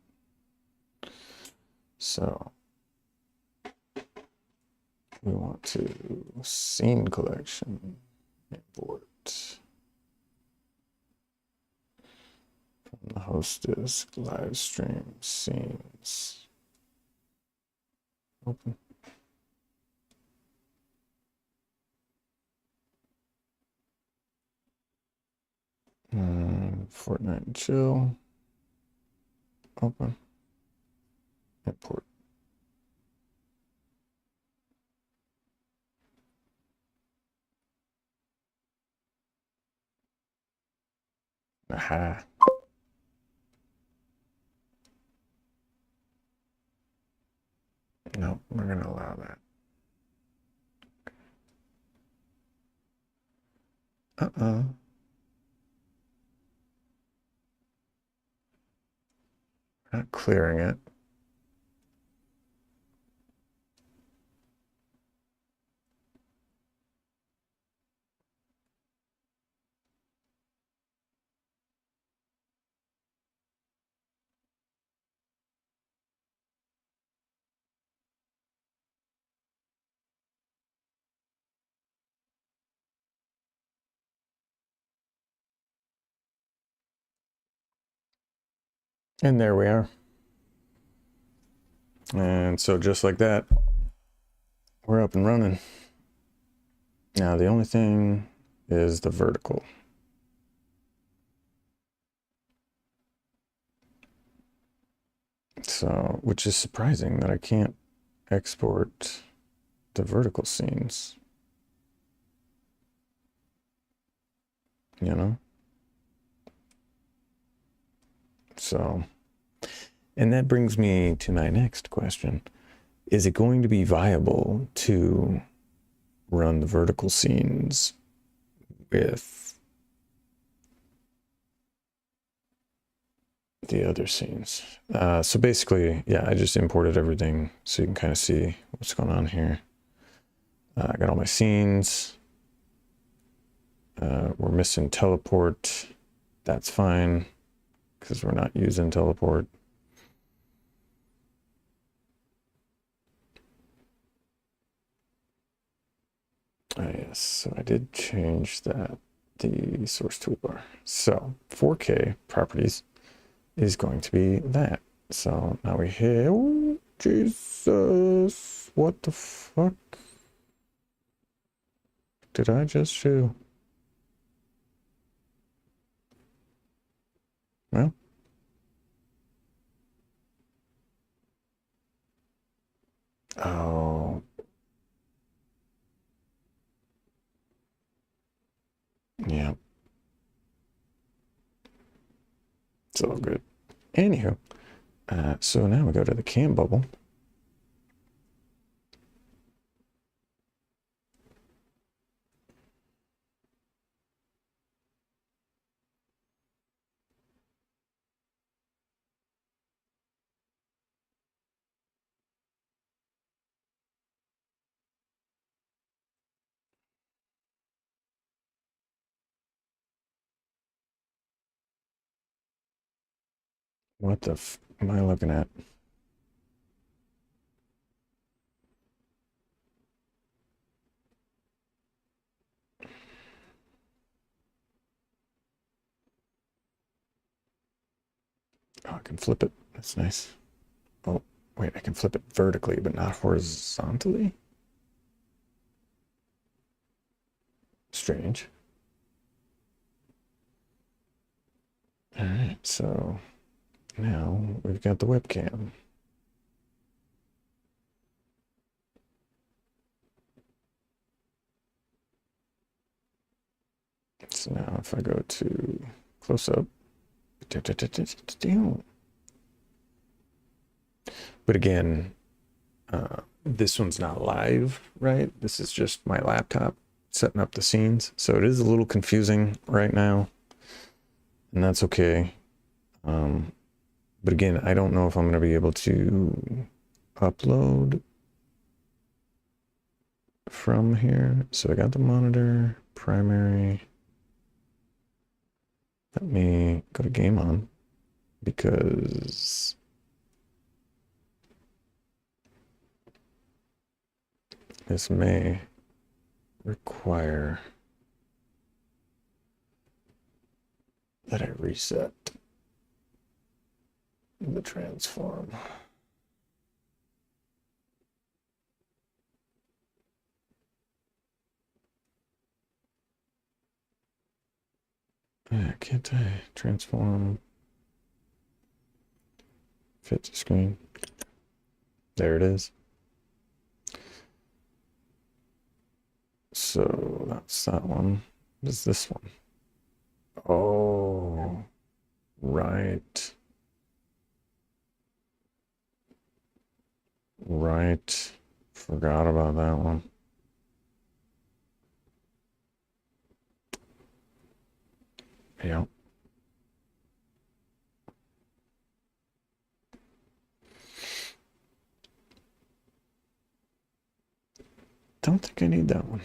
So we want to scene collection, import from the host disk, live stream, scenes, open. Fortnite and chill, open, import. Aha. No, we're going to allow that. Uh-oh. Not clearing it. And there we are. And so just like that, we're up and running. Now the only thing is the vertical. So, which is surprising that I can't export the vertical scenes. You know? So, and that brings me to my next question. Is it going to be viable to run the vertical scenes with the other scenes? So basically, yeah, I just imported everything so you can kind of see what's going on here. I got all my scenes. We're missing teleport. That's fine because we're not using teleport. Yes, so I did change that, the source toolbar. So 4K properties is going to be that. So now we hit, oh, Jesus, what the fuck did I just do? Well, oh, yeah, it's all good. Anywho, so now we go to the cam bubble. What the f am I looking at? Oh, I can flip it. That's nice. Oh, wait, I can flip it vertically, but not horizontally? Strange. All right, so now we've got the webcam. So now if I go to close up, but again, this one's not live, right? This is just my laptop setting up the scenes. So it is a little confusing right now, and that's okay. But again, I don't know if I'm going to be able to upload from here. So I got the monitor, primary. Let me go to game on because this may require that I reset the transform. Can't I transform? Fit to screen. There it is. So that's that one. What is this one? Oh, right. Right. Forgot about that one. Yeah. Don't think I need that one.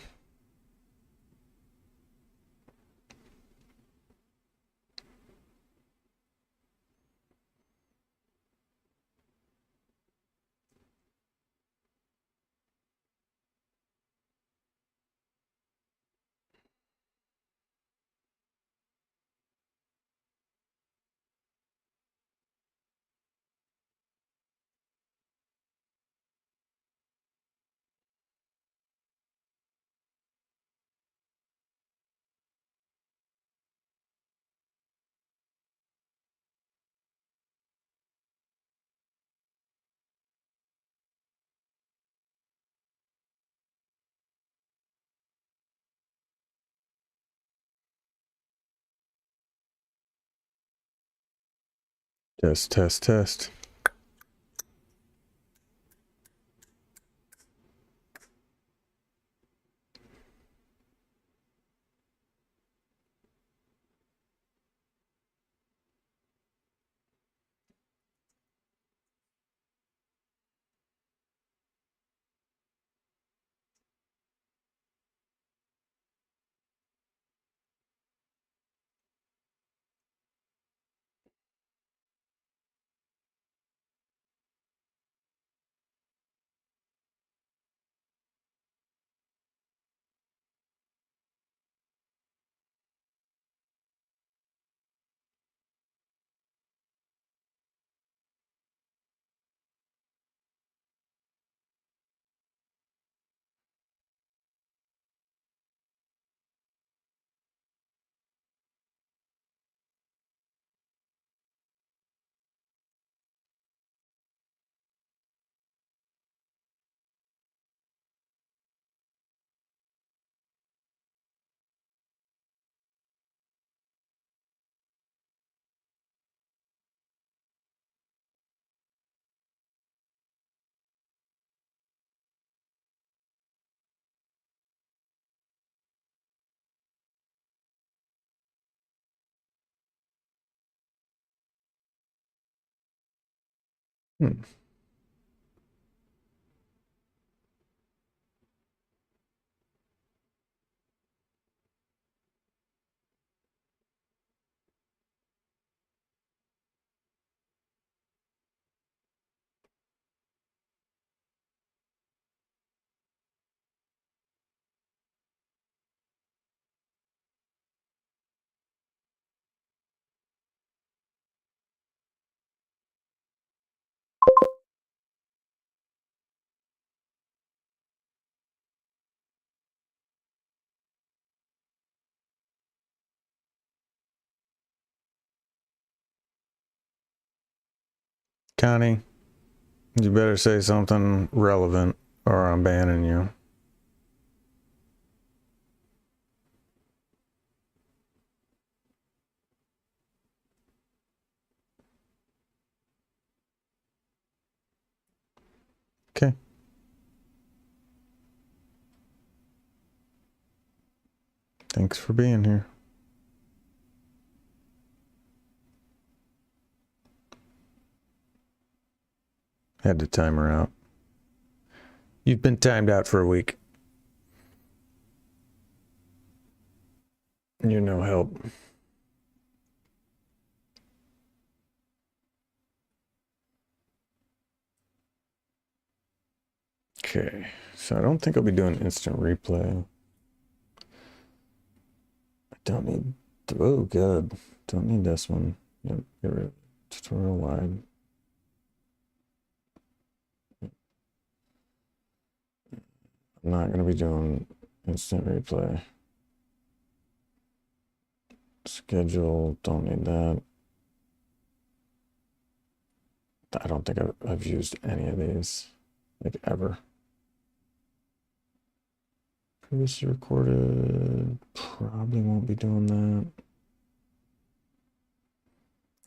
Test, test, test. Hmm. Connie, you better say something relevant or I'm banning you. Okay. Thanks for being here. Had to time her out. You've been timed out for a week. You're no help. Okay, so I don't think I'll be doing instant replay. I don't need, oh good, don't need this one. Yep, get rid of tutorial wide. I'm not gonna be doing instant replay. Schedule, don't need that. I don't think I've used any of these, like ever. Previously recorded, probably won't be doing that.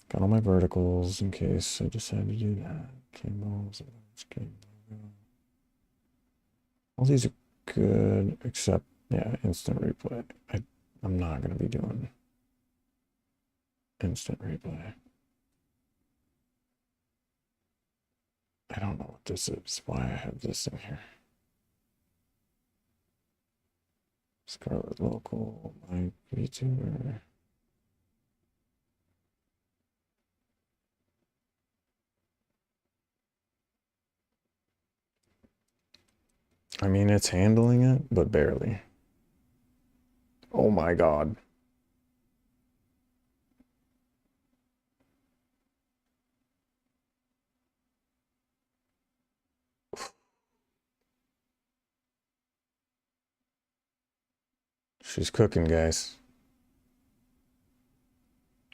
Got all my verticals in case I decide to do that. Cables, all these are good, except, yeah, instant replay. I'm not going to be doing instant replay. I don't know what this is, why I have this in here. Scarlet Local, my VTuber. I mean, it's handling it, but barely. Oh my God. She's cooking, guys.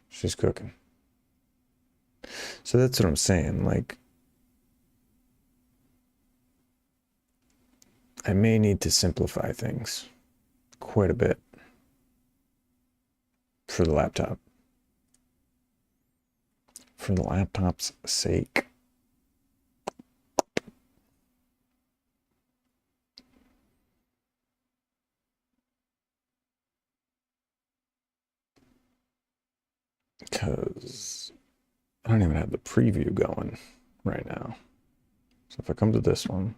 She's cooking. So that's what I'm saying. Like, I may need to simplify things quite a bit for the laptop. For the laptop's sake. Because I don't even have the preview going right now. So if I come to this one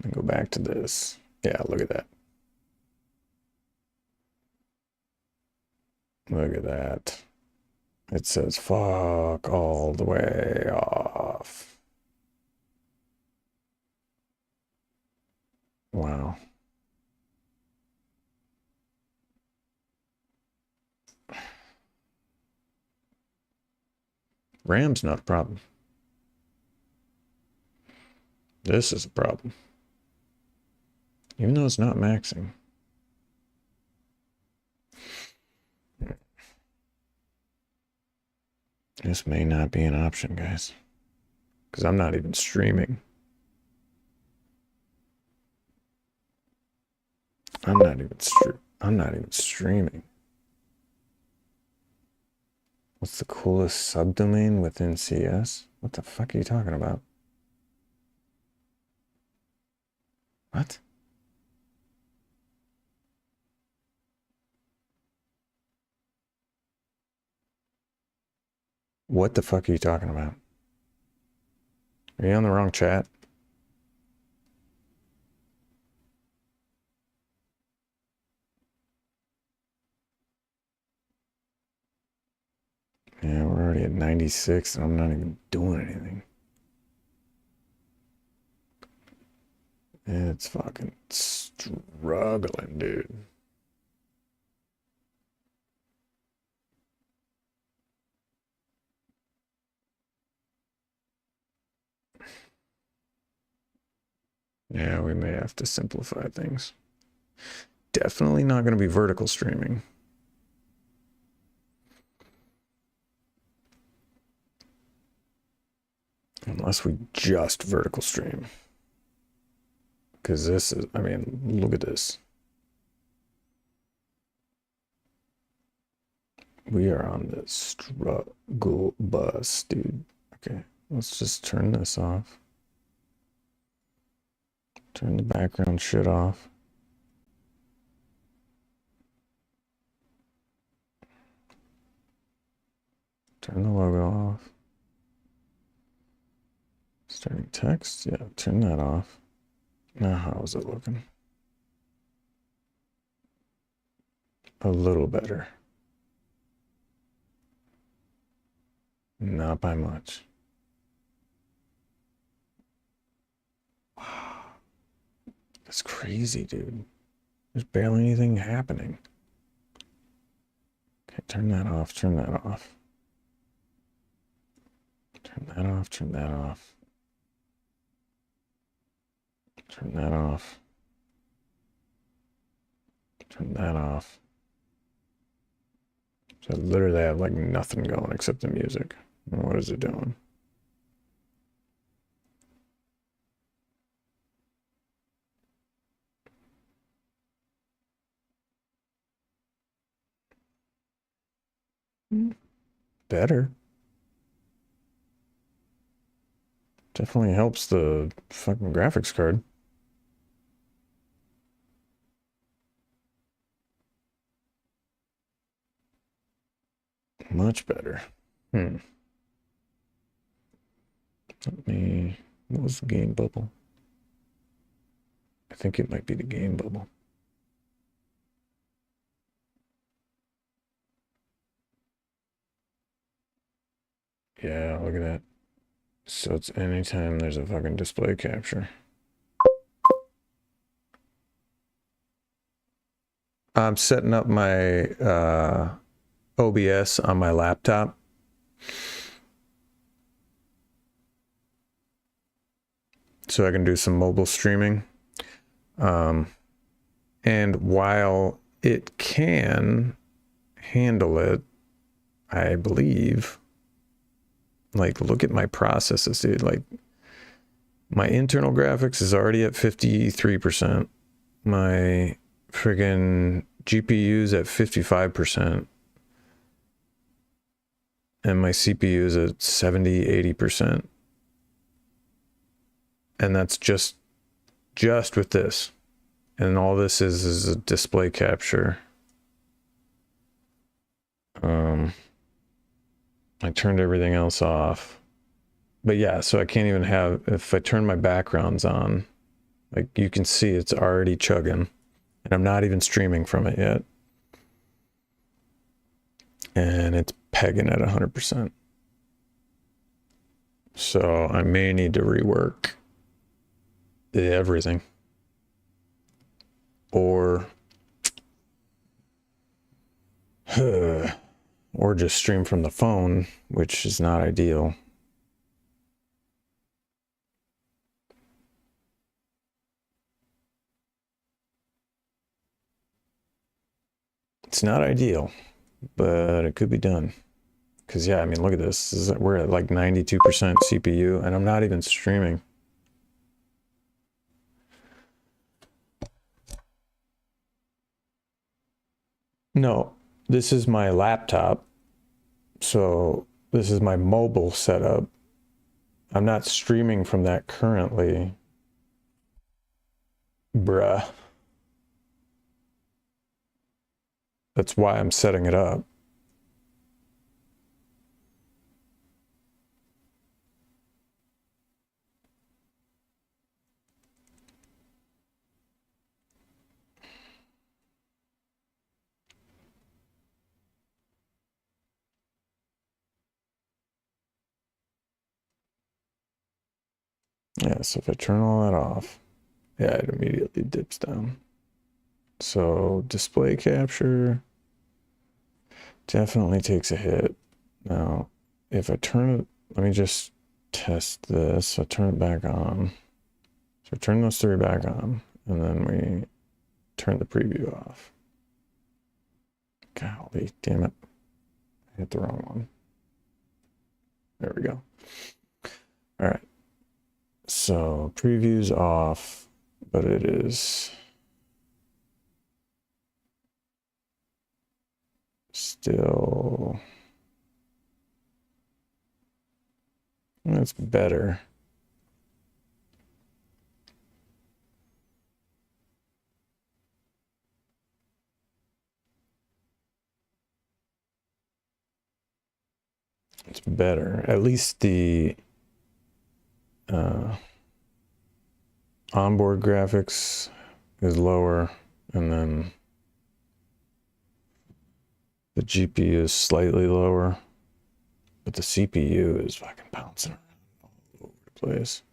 and go back to this, yeah, look at that. Look at that. It says fuck all the way off. Wow. RAM's not a problem. This is a problem. Even though it's not maxing. This may not be an option, guys. Because I'm not even streaming. I'm not even streaming. What's the coolest subdomain within CS? What the fuck are you talking about? What? What the fuck are you talking about? Are you on the wrong chat? Yeah, we're already at 96 and I'm not even doing anything. It's fucking struggling, dude. Yeah, we may have to simplify things. Definitely not going to be vertical streaming. Unless we just vertical stream. Because this is, I mean, look at this. We are on the struggle bus, dude. Okay, let's just turn this off. Turn the background shit off. Turn the logo off. Starting text, yeah, turn that off. Now, how is it looking? A little better. Not by much. Wow. That's crazy, dude. There's barely anything happening. Okay, turn that off, turn that off. Turn that off, turn that off. Turn that off. Turn that off. So I literally have like nothing going except the music. And what is it doing? Better. Definitely helps the fucking graphics card. Much better. Let me... What was the game bubble? I think it might be the game bubble. Yeah, look at that. So it's anytime there's a fucking display capture. I'm setting up my OBS on my laptop. So I can do some mobile streaming. And while it can handle it, I believe, like, look at my processes, dude. Like, my internal graphics is already at 53%. My friggin' GPU's at 55%. And my CPU's at 70-80%. And that's just with this. And all this is a display capture. I turned everything else off. But yeah, so I can't even have, if I turn my backgrounds on, like you can see it's already chugging. And I'm not even streaming from it yet. And it's pegging at 100%. So I may need to rework everything. Or just stream from the phone, which is not ideal. It's not ideal, but it could be done. Because, yeah, I mean, look at this. We're at like 92% CPU, and I'm not even streaming. No, this is my laptop. So this is my mobile setup. I'm not streaming from that currently. Bruh. That's why I'm setting it up. Yeah, so if I turn all that off, yeah, it immediately dips down. So display capture definitely takes a hit. Now, if I turn it, let me just test this. So turn it back on. So turn those three back on, and then we turn the preview off. Golly, damn it. I hit the wrong one. There we go. All right. So preview's off, but it is still, that's better. It's better. At least the onboard graphics is lower, and then the GPU is slightly lower, but the CPU is fucking bouncing around all over the place.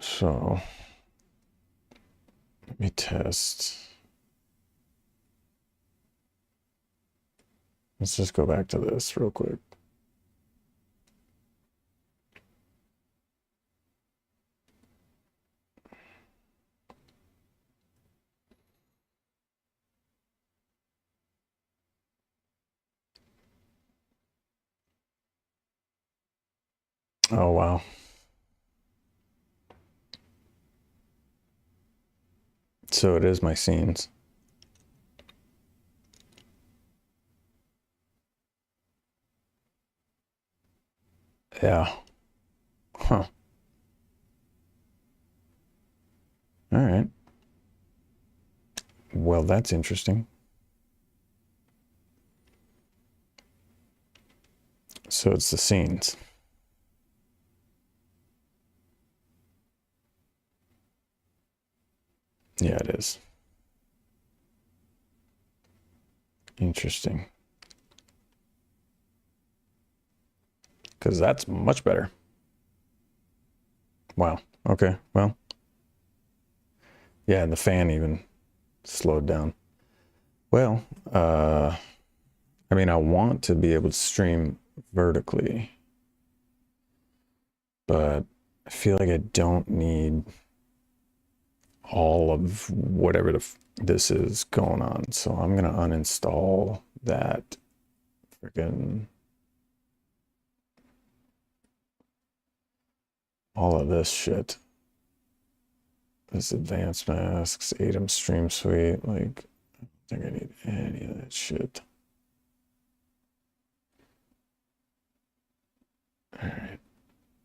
So let me test. Let's just go back to this real quick. Oh, wow. So it is my scenes. Yeah. Huh. All right. Well, that's interesting. So it's the scenes. Yeah, it is. Interesting. Because that's much better. Wow. Okay. Well. Yeah, and the fan even slowed down. Well, I mean, I want to be able to stream vertically, but I feel like I don't need all of whatever this is going on. So I'm going to uninstall that freaking all of this shit. This advanced masks, Atom stream suite. Like, I don't think I need any of that shit. All right.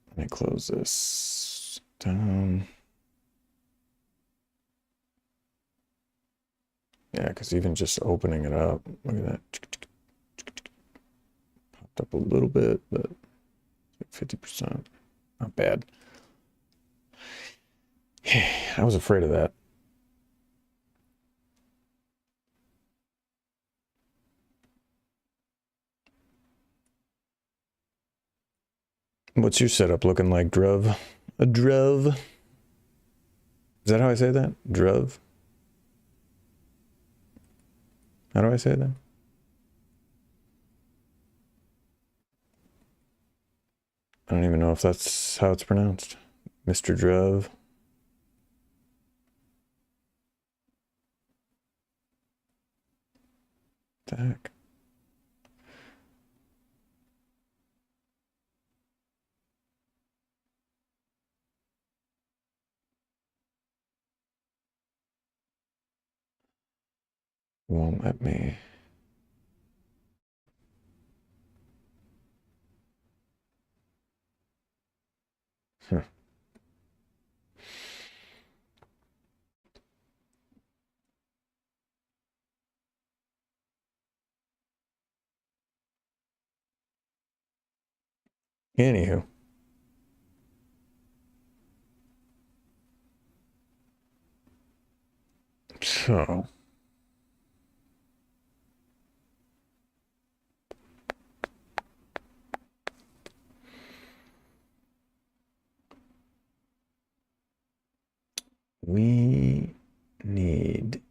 Let me close this down. Yeah, because even just opening it up, look at that. Popped up a little bit, but 50%. Not bad. I was afraid of that. What's your setup looking like, Druv? A Druv? Is that how I say that? Druv? How do I say that? I don't even know if that's how it's pronounced. Mr. Druv. What the heck? Won't let me. Huh. Anywho. So. We need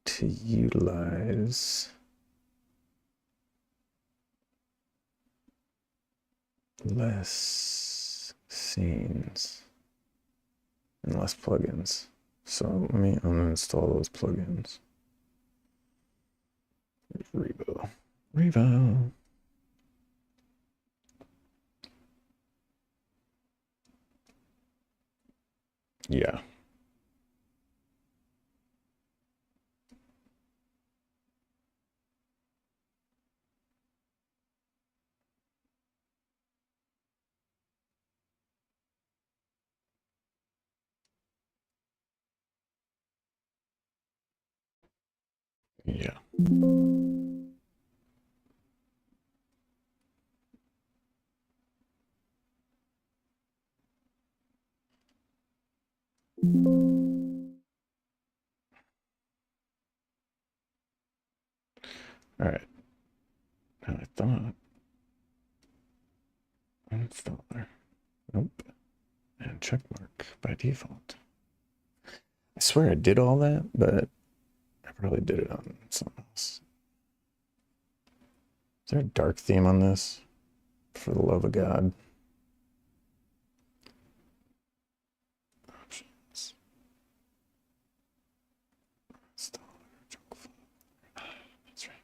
to utilize less scenes and less plugins. So let me uninstall those plugins. Revo. Revo. Yeah. Yeah. All right. Now I thought installer. Nope. And check mark by default. I swear I did all that, but I probably did it on something else. Is there a dark theme on this? For the love of God. Options. Installer. That's right.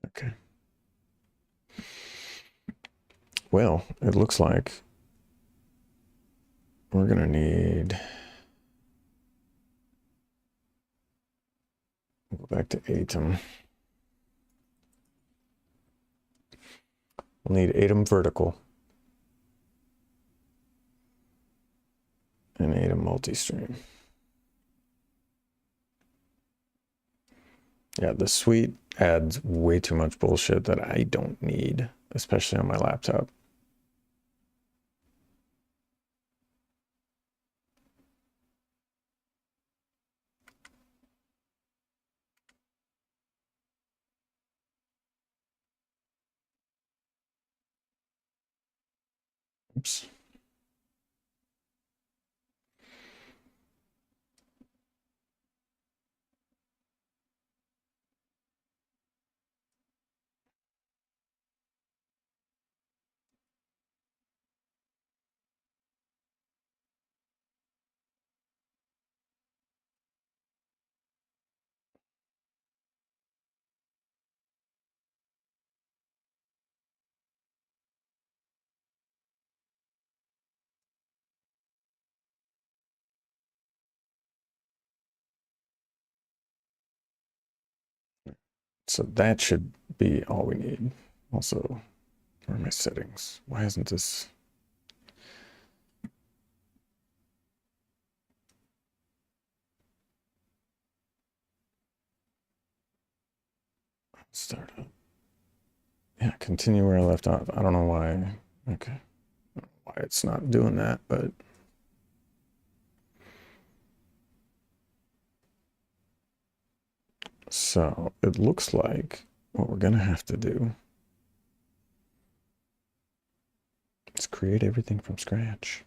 Okay. Well, it looks like we're going to need, we'll go back to Atom. We'll need Atom vertical and Atom multi-stream. Yeah, the suite adds way too much bullshit that I don't need, especially on my laptop. Oops. So that should be all we need. Also, where are my settings? Why isn't this? Start up. Yeah, continue where I left off. I don't know why. Okay. I don't know why it's not doing that, but so it looks like what we're gonna have to do is create everything from scratch.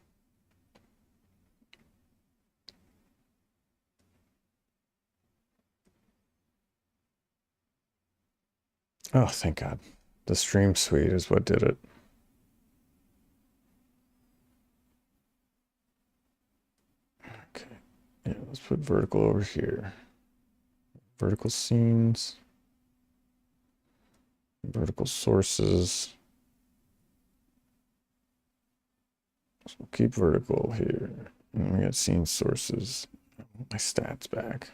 Oh, thank God. The stream suite is what did it. Okay. Yeah, let's put vertical over here. Vertical scenes. Vertical sources. So we'll keep vertical here. And we got scene sources. I want my stats back.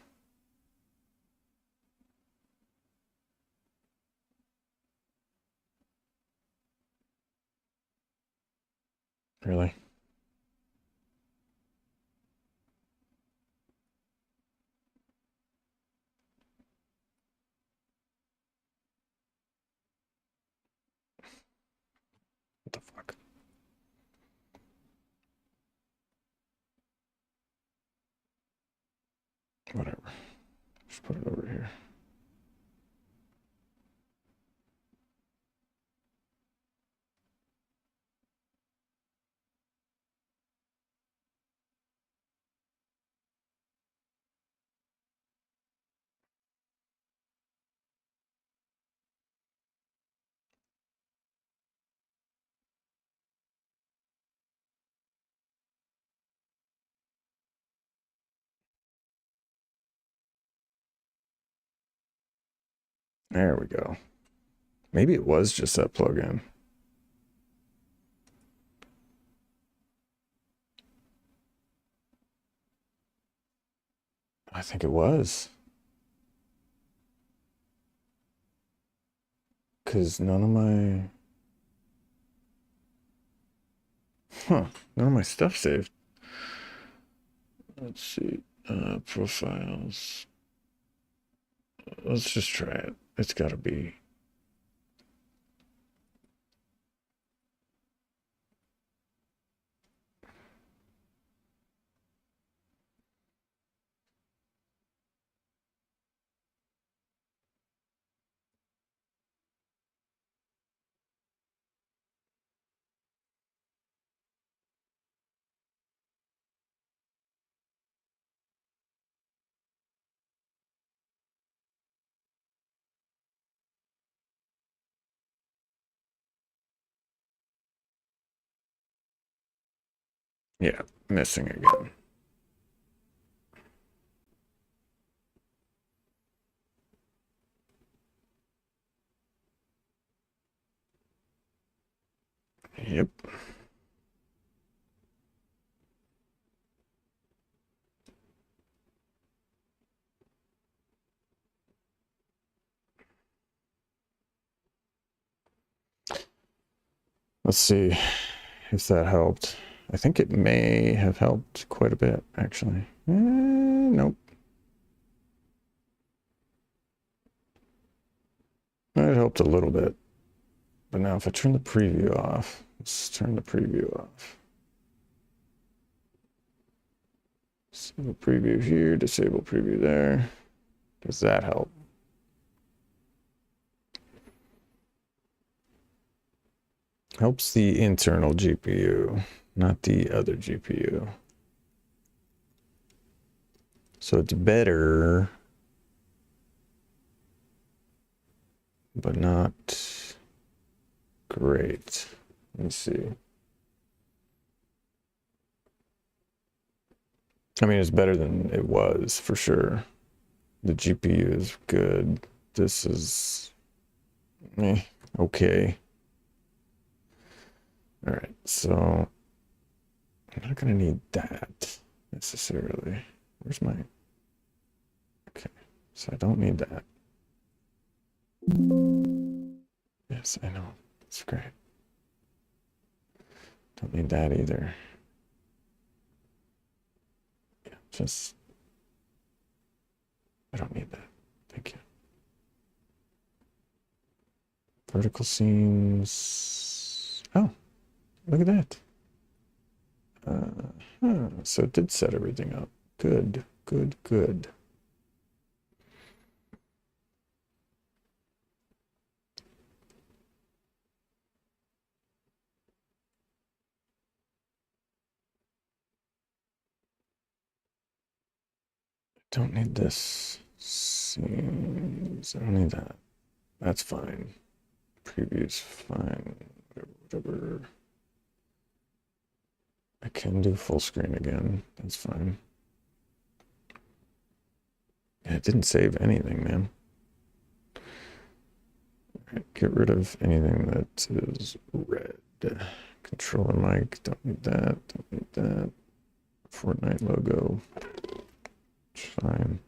Really? What the fuck? Whatever. Just put it over here. There we go. Maybe it was just that plugin. I think it was. Because none of my... none of my stuff saved. Let's see. Profiles. Let's just try it. It's got to be... Yeah, missing again. Yep. Let's see if that helped. I think it may have helped quite a bit, actually. Nope. It helped a little bit. But now if I turn the preview off, let's turn the preview off. Disable preview here, disable preview there. Does that help? Helps the internal GPU, not the other GPU. So it's better, but not great. Let me see. I mean, it's better than it was for sure. The GPU is good. This is okay. All right, so I'm not gonna need that necessarily. Where's my... Okay, so I don't need that. Yes, I know. It's great. Don't need that either. Yeah, just... I don't need that. Thank you. Vertical seams... Oh, look at that. So it did set everything up. Good, good, good. Don't need this. Seams. I don't need that. That's fine. Preview's fine. Whatever. I can do full screen again. That's fine. Yeah, it didn't save anything, man. All right, get rid of anything that is red. Controller mic. Don't need that. Don't need that. Fortnite logo. Fine.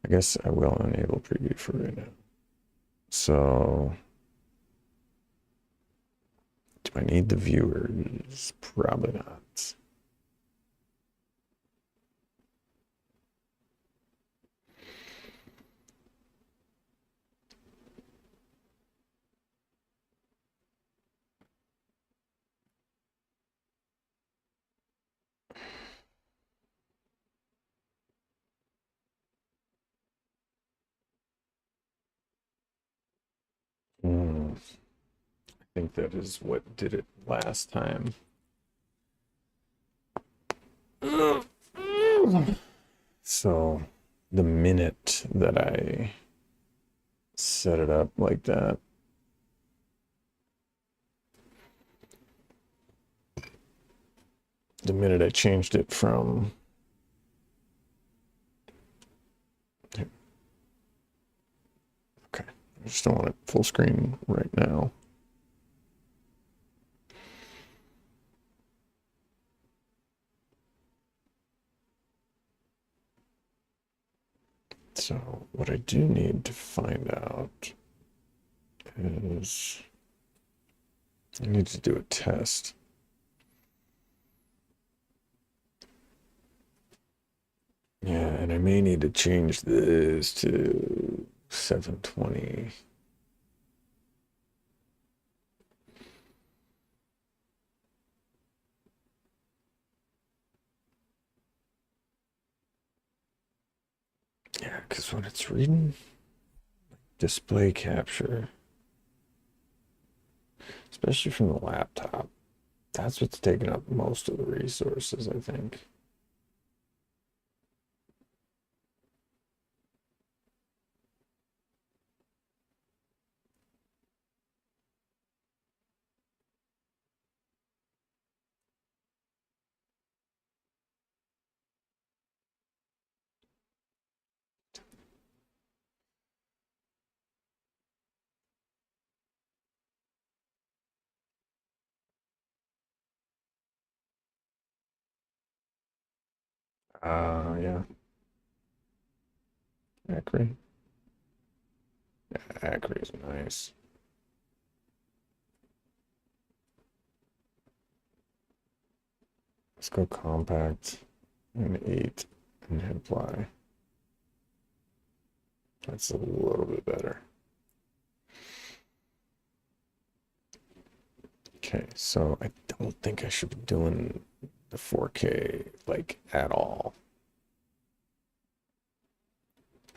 I guess I will enable preview for right now. So, do I need the viewers? Probably not. I think that is what did it last time. So the minute that I set it up like that, the minute I changed it from just don't want it full screen right now. So what I do need to find out is I need to do a test. Yeah, and I may need to change this to 720. Yeah, because when it's reading display capture, especially from the laptop, that's what's taking up most of the resources, I think. Yeah. Acre. Acre is nice. Let's go compact and 8 and hit apply. That's a little bit better. Okay, so I don't think I should be doing the 4K like at all.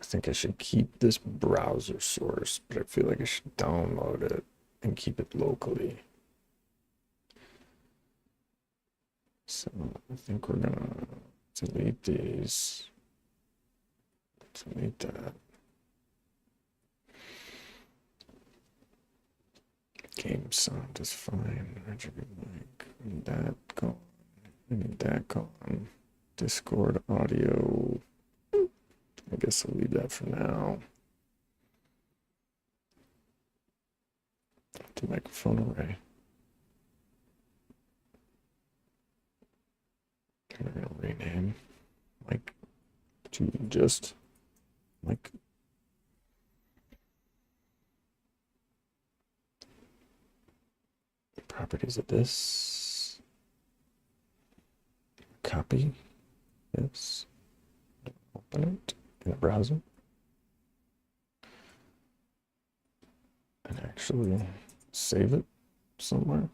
I think I should keep this browser source, but I feel like I should download it and keep it locally. So I think we're gonna delete these. Delete that. Game sound is fine. RGB mic. I need that gone. I need that gone. Discord audio. I guess I'll leave that for now. The microphone array. We're gonna rename mic to just mic. Properties of this. Copy this. Open it in a browser. And actually save it somewhere.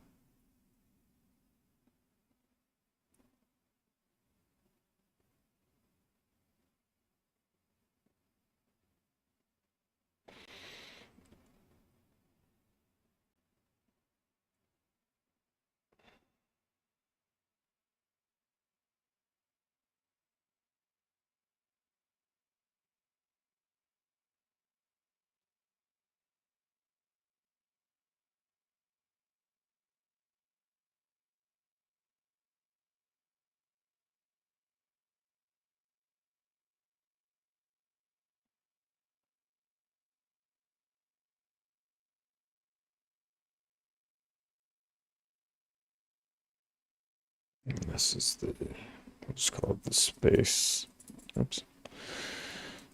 And this is the, what's called the space. Oops.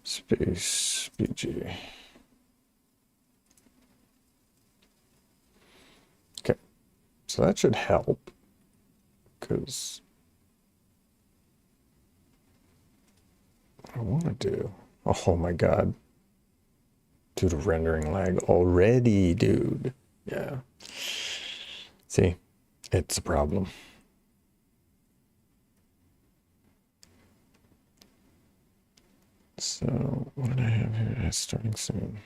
Space BG. Okay, so that should help because what I want to do. Oh my god. Due to rendering lag already, dude. Yeah. See, it's a problem. So what did I have here? It's starting soon.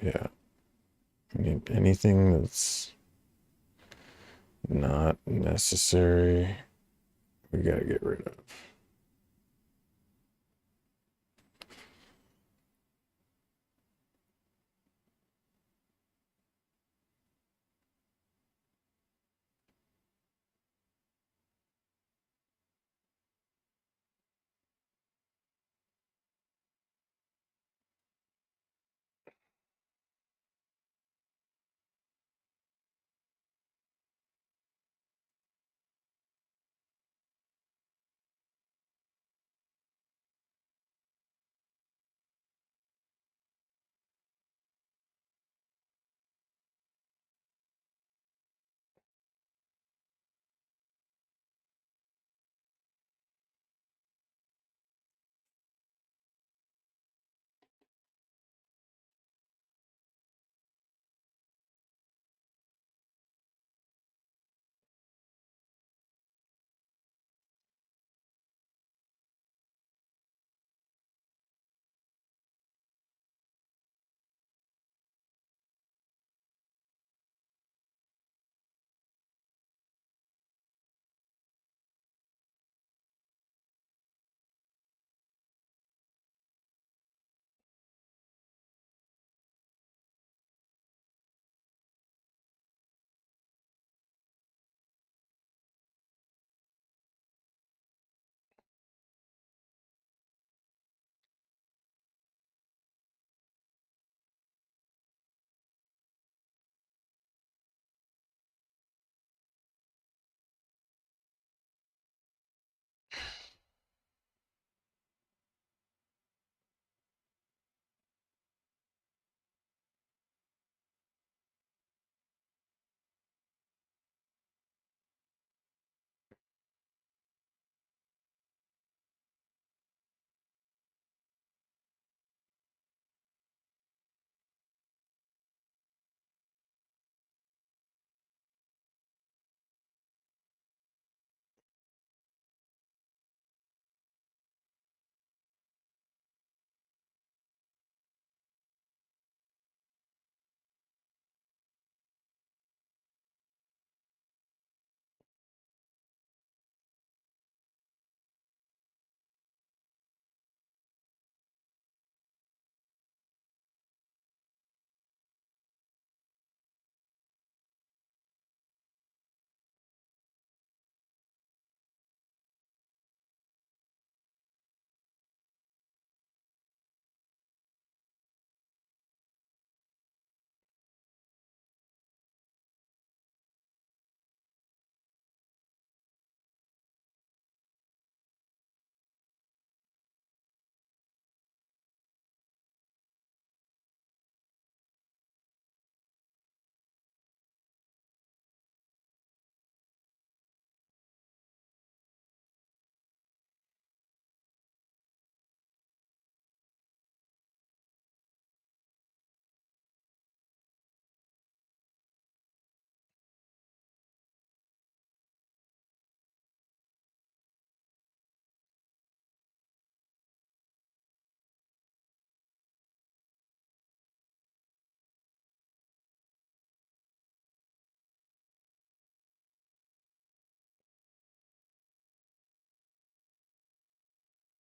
Yeah. I need anything that's not necessary. We gotta get rid of.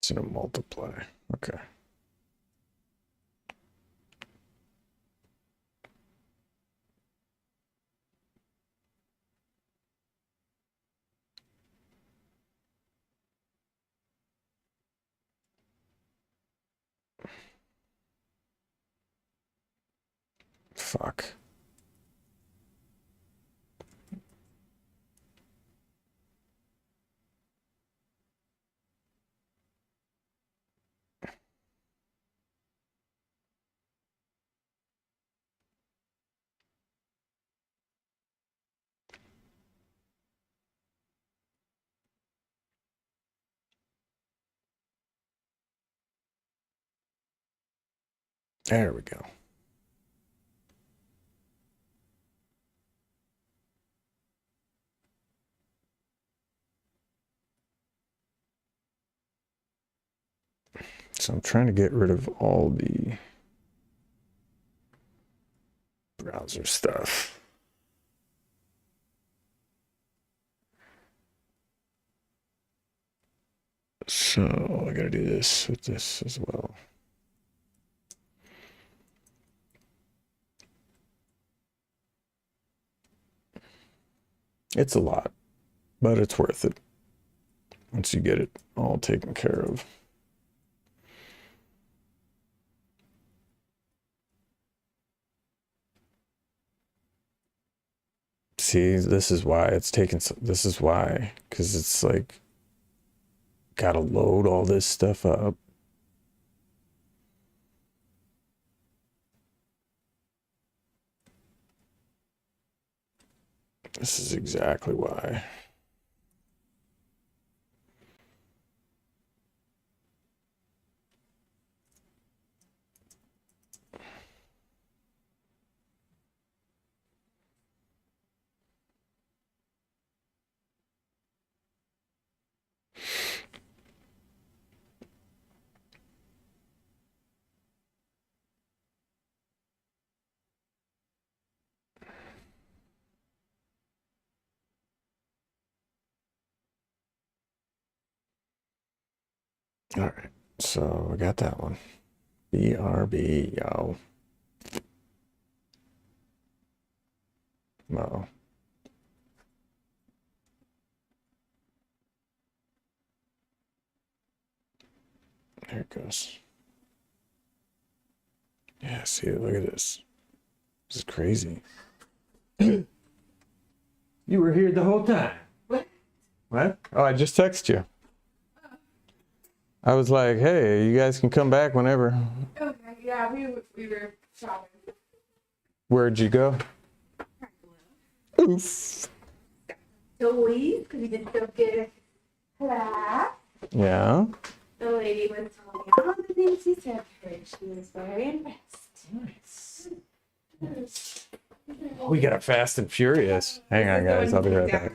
It's gonna multiply. Okay. Fuck. There we go. So I'm trying to get rid of all the browser stuff. So I gotta do this with this as well. It's a lot, but it's worth it once you get it all taken care of. See, this is why it's taken. This is why, because it's like, gotta load all this stuff up. This is exactly why. All right, so we got that one. BRB, yo. Mo. There it goes. Yeah, see, look at this. This is crazy. You were here the whole time. What? Oh, I just texted you. I was like, hey, you guys can come back whenever. Okay, yeah, we were shopping. Where'd you go? Oof. To leave because we did so good at class. Yeah. The lady was telling me all the things she said to her. She was very impressed. Nice. We got a Fast and Furious. Hang on, guys. I'll be right back.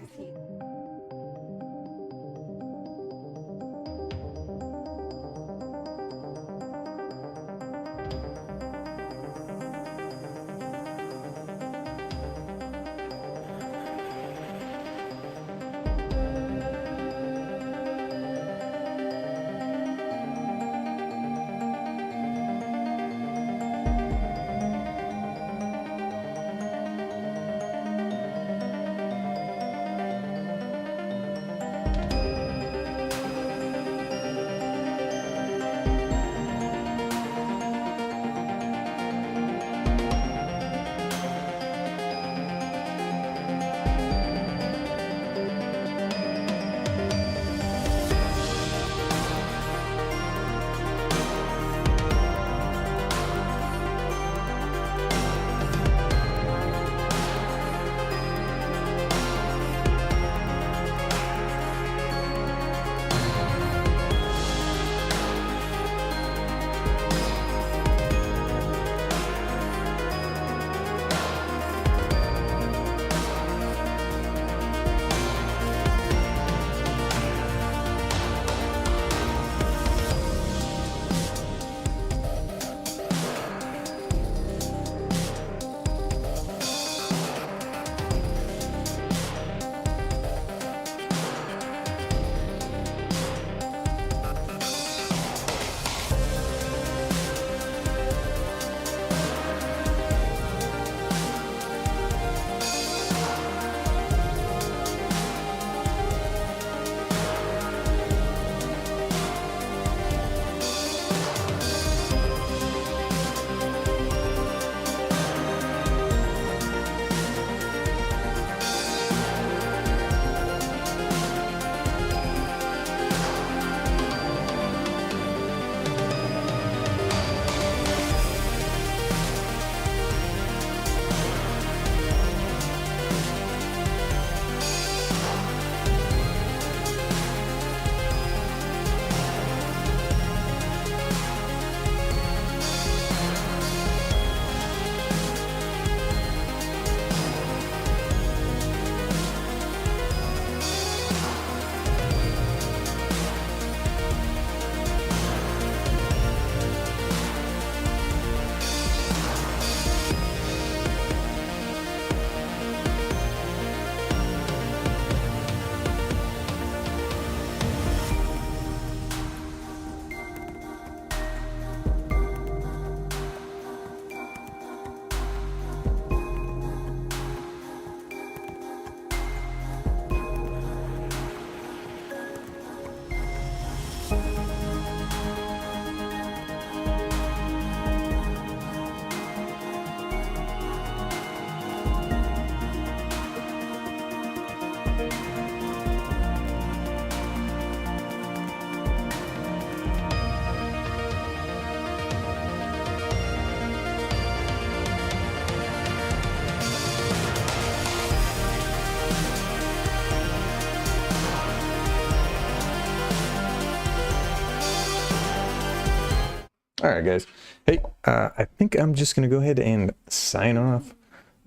All right, guys. Hey, I think I'm just gonna go ahead and sign off.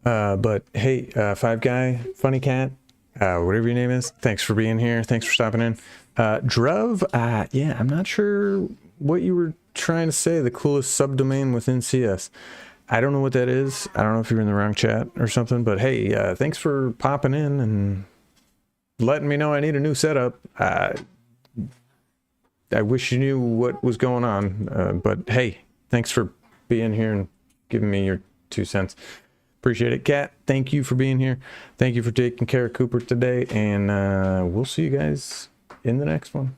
But hey, Five Guy, Funny Cat, whatever your name is, thanks for being here. Thanks for stopping in. Druv, yeah, I'm not sure what you were trying to say. The coolest subdomain within CS. I don't know what that is. I don't know if you're in the wrong chat or something. But hey, thanks for popping in and letting me know I need a new setup. I wish you knew what was going on, but hey, thanks for being here and giving me your 2 cents. Appreciate it. Kat, thank you for being here. Thank you for taking care of Cooper today, and we'll see you guys in the next one.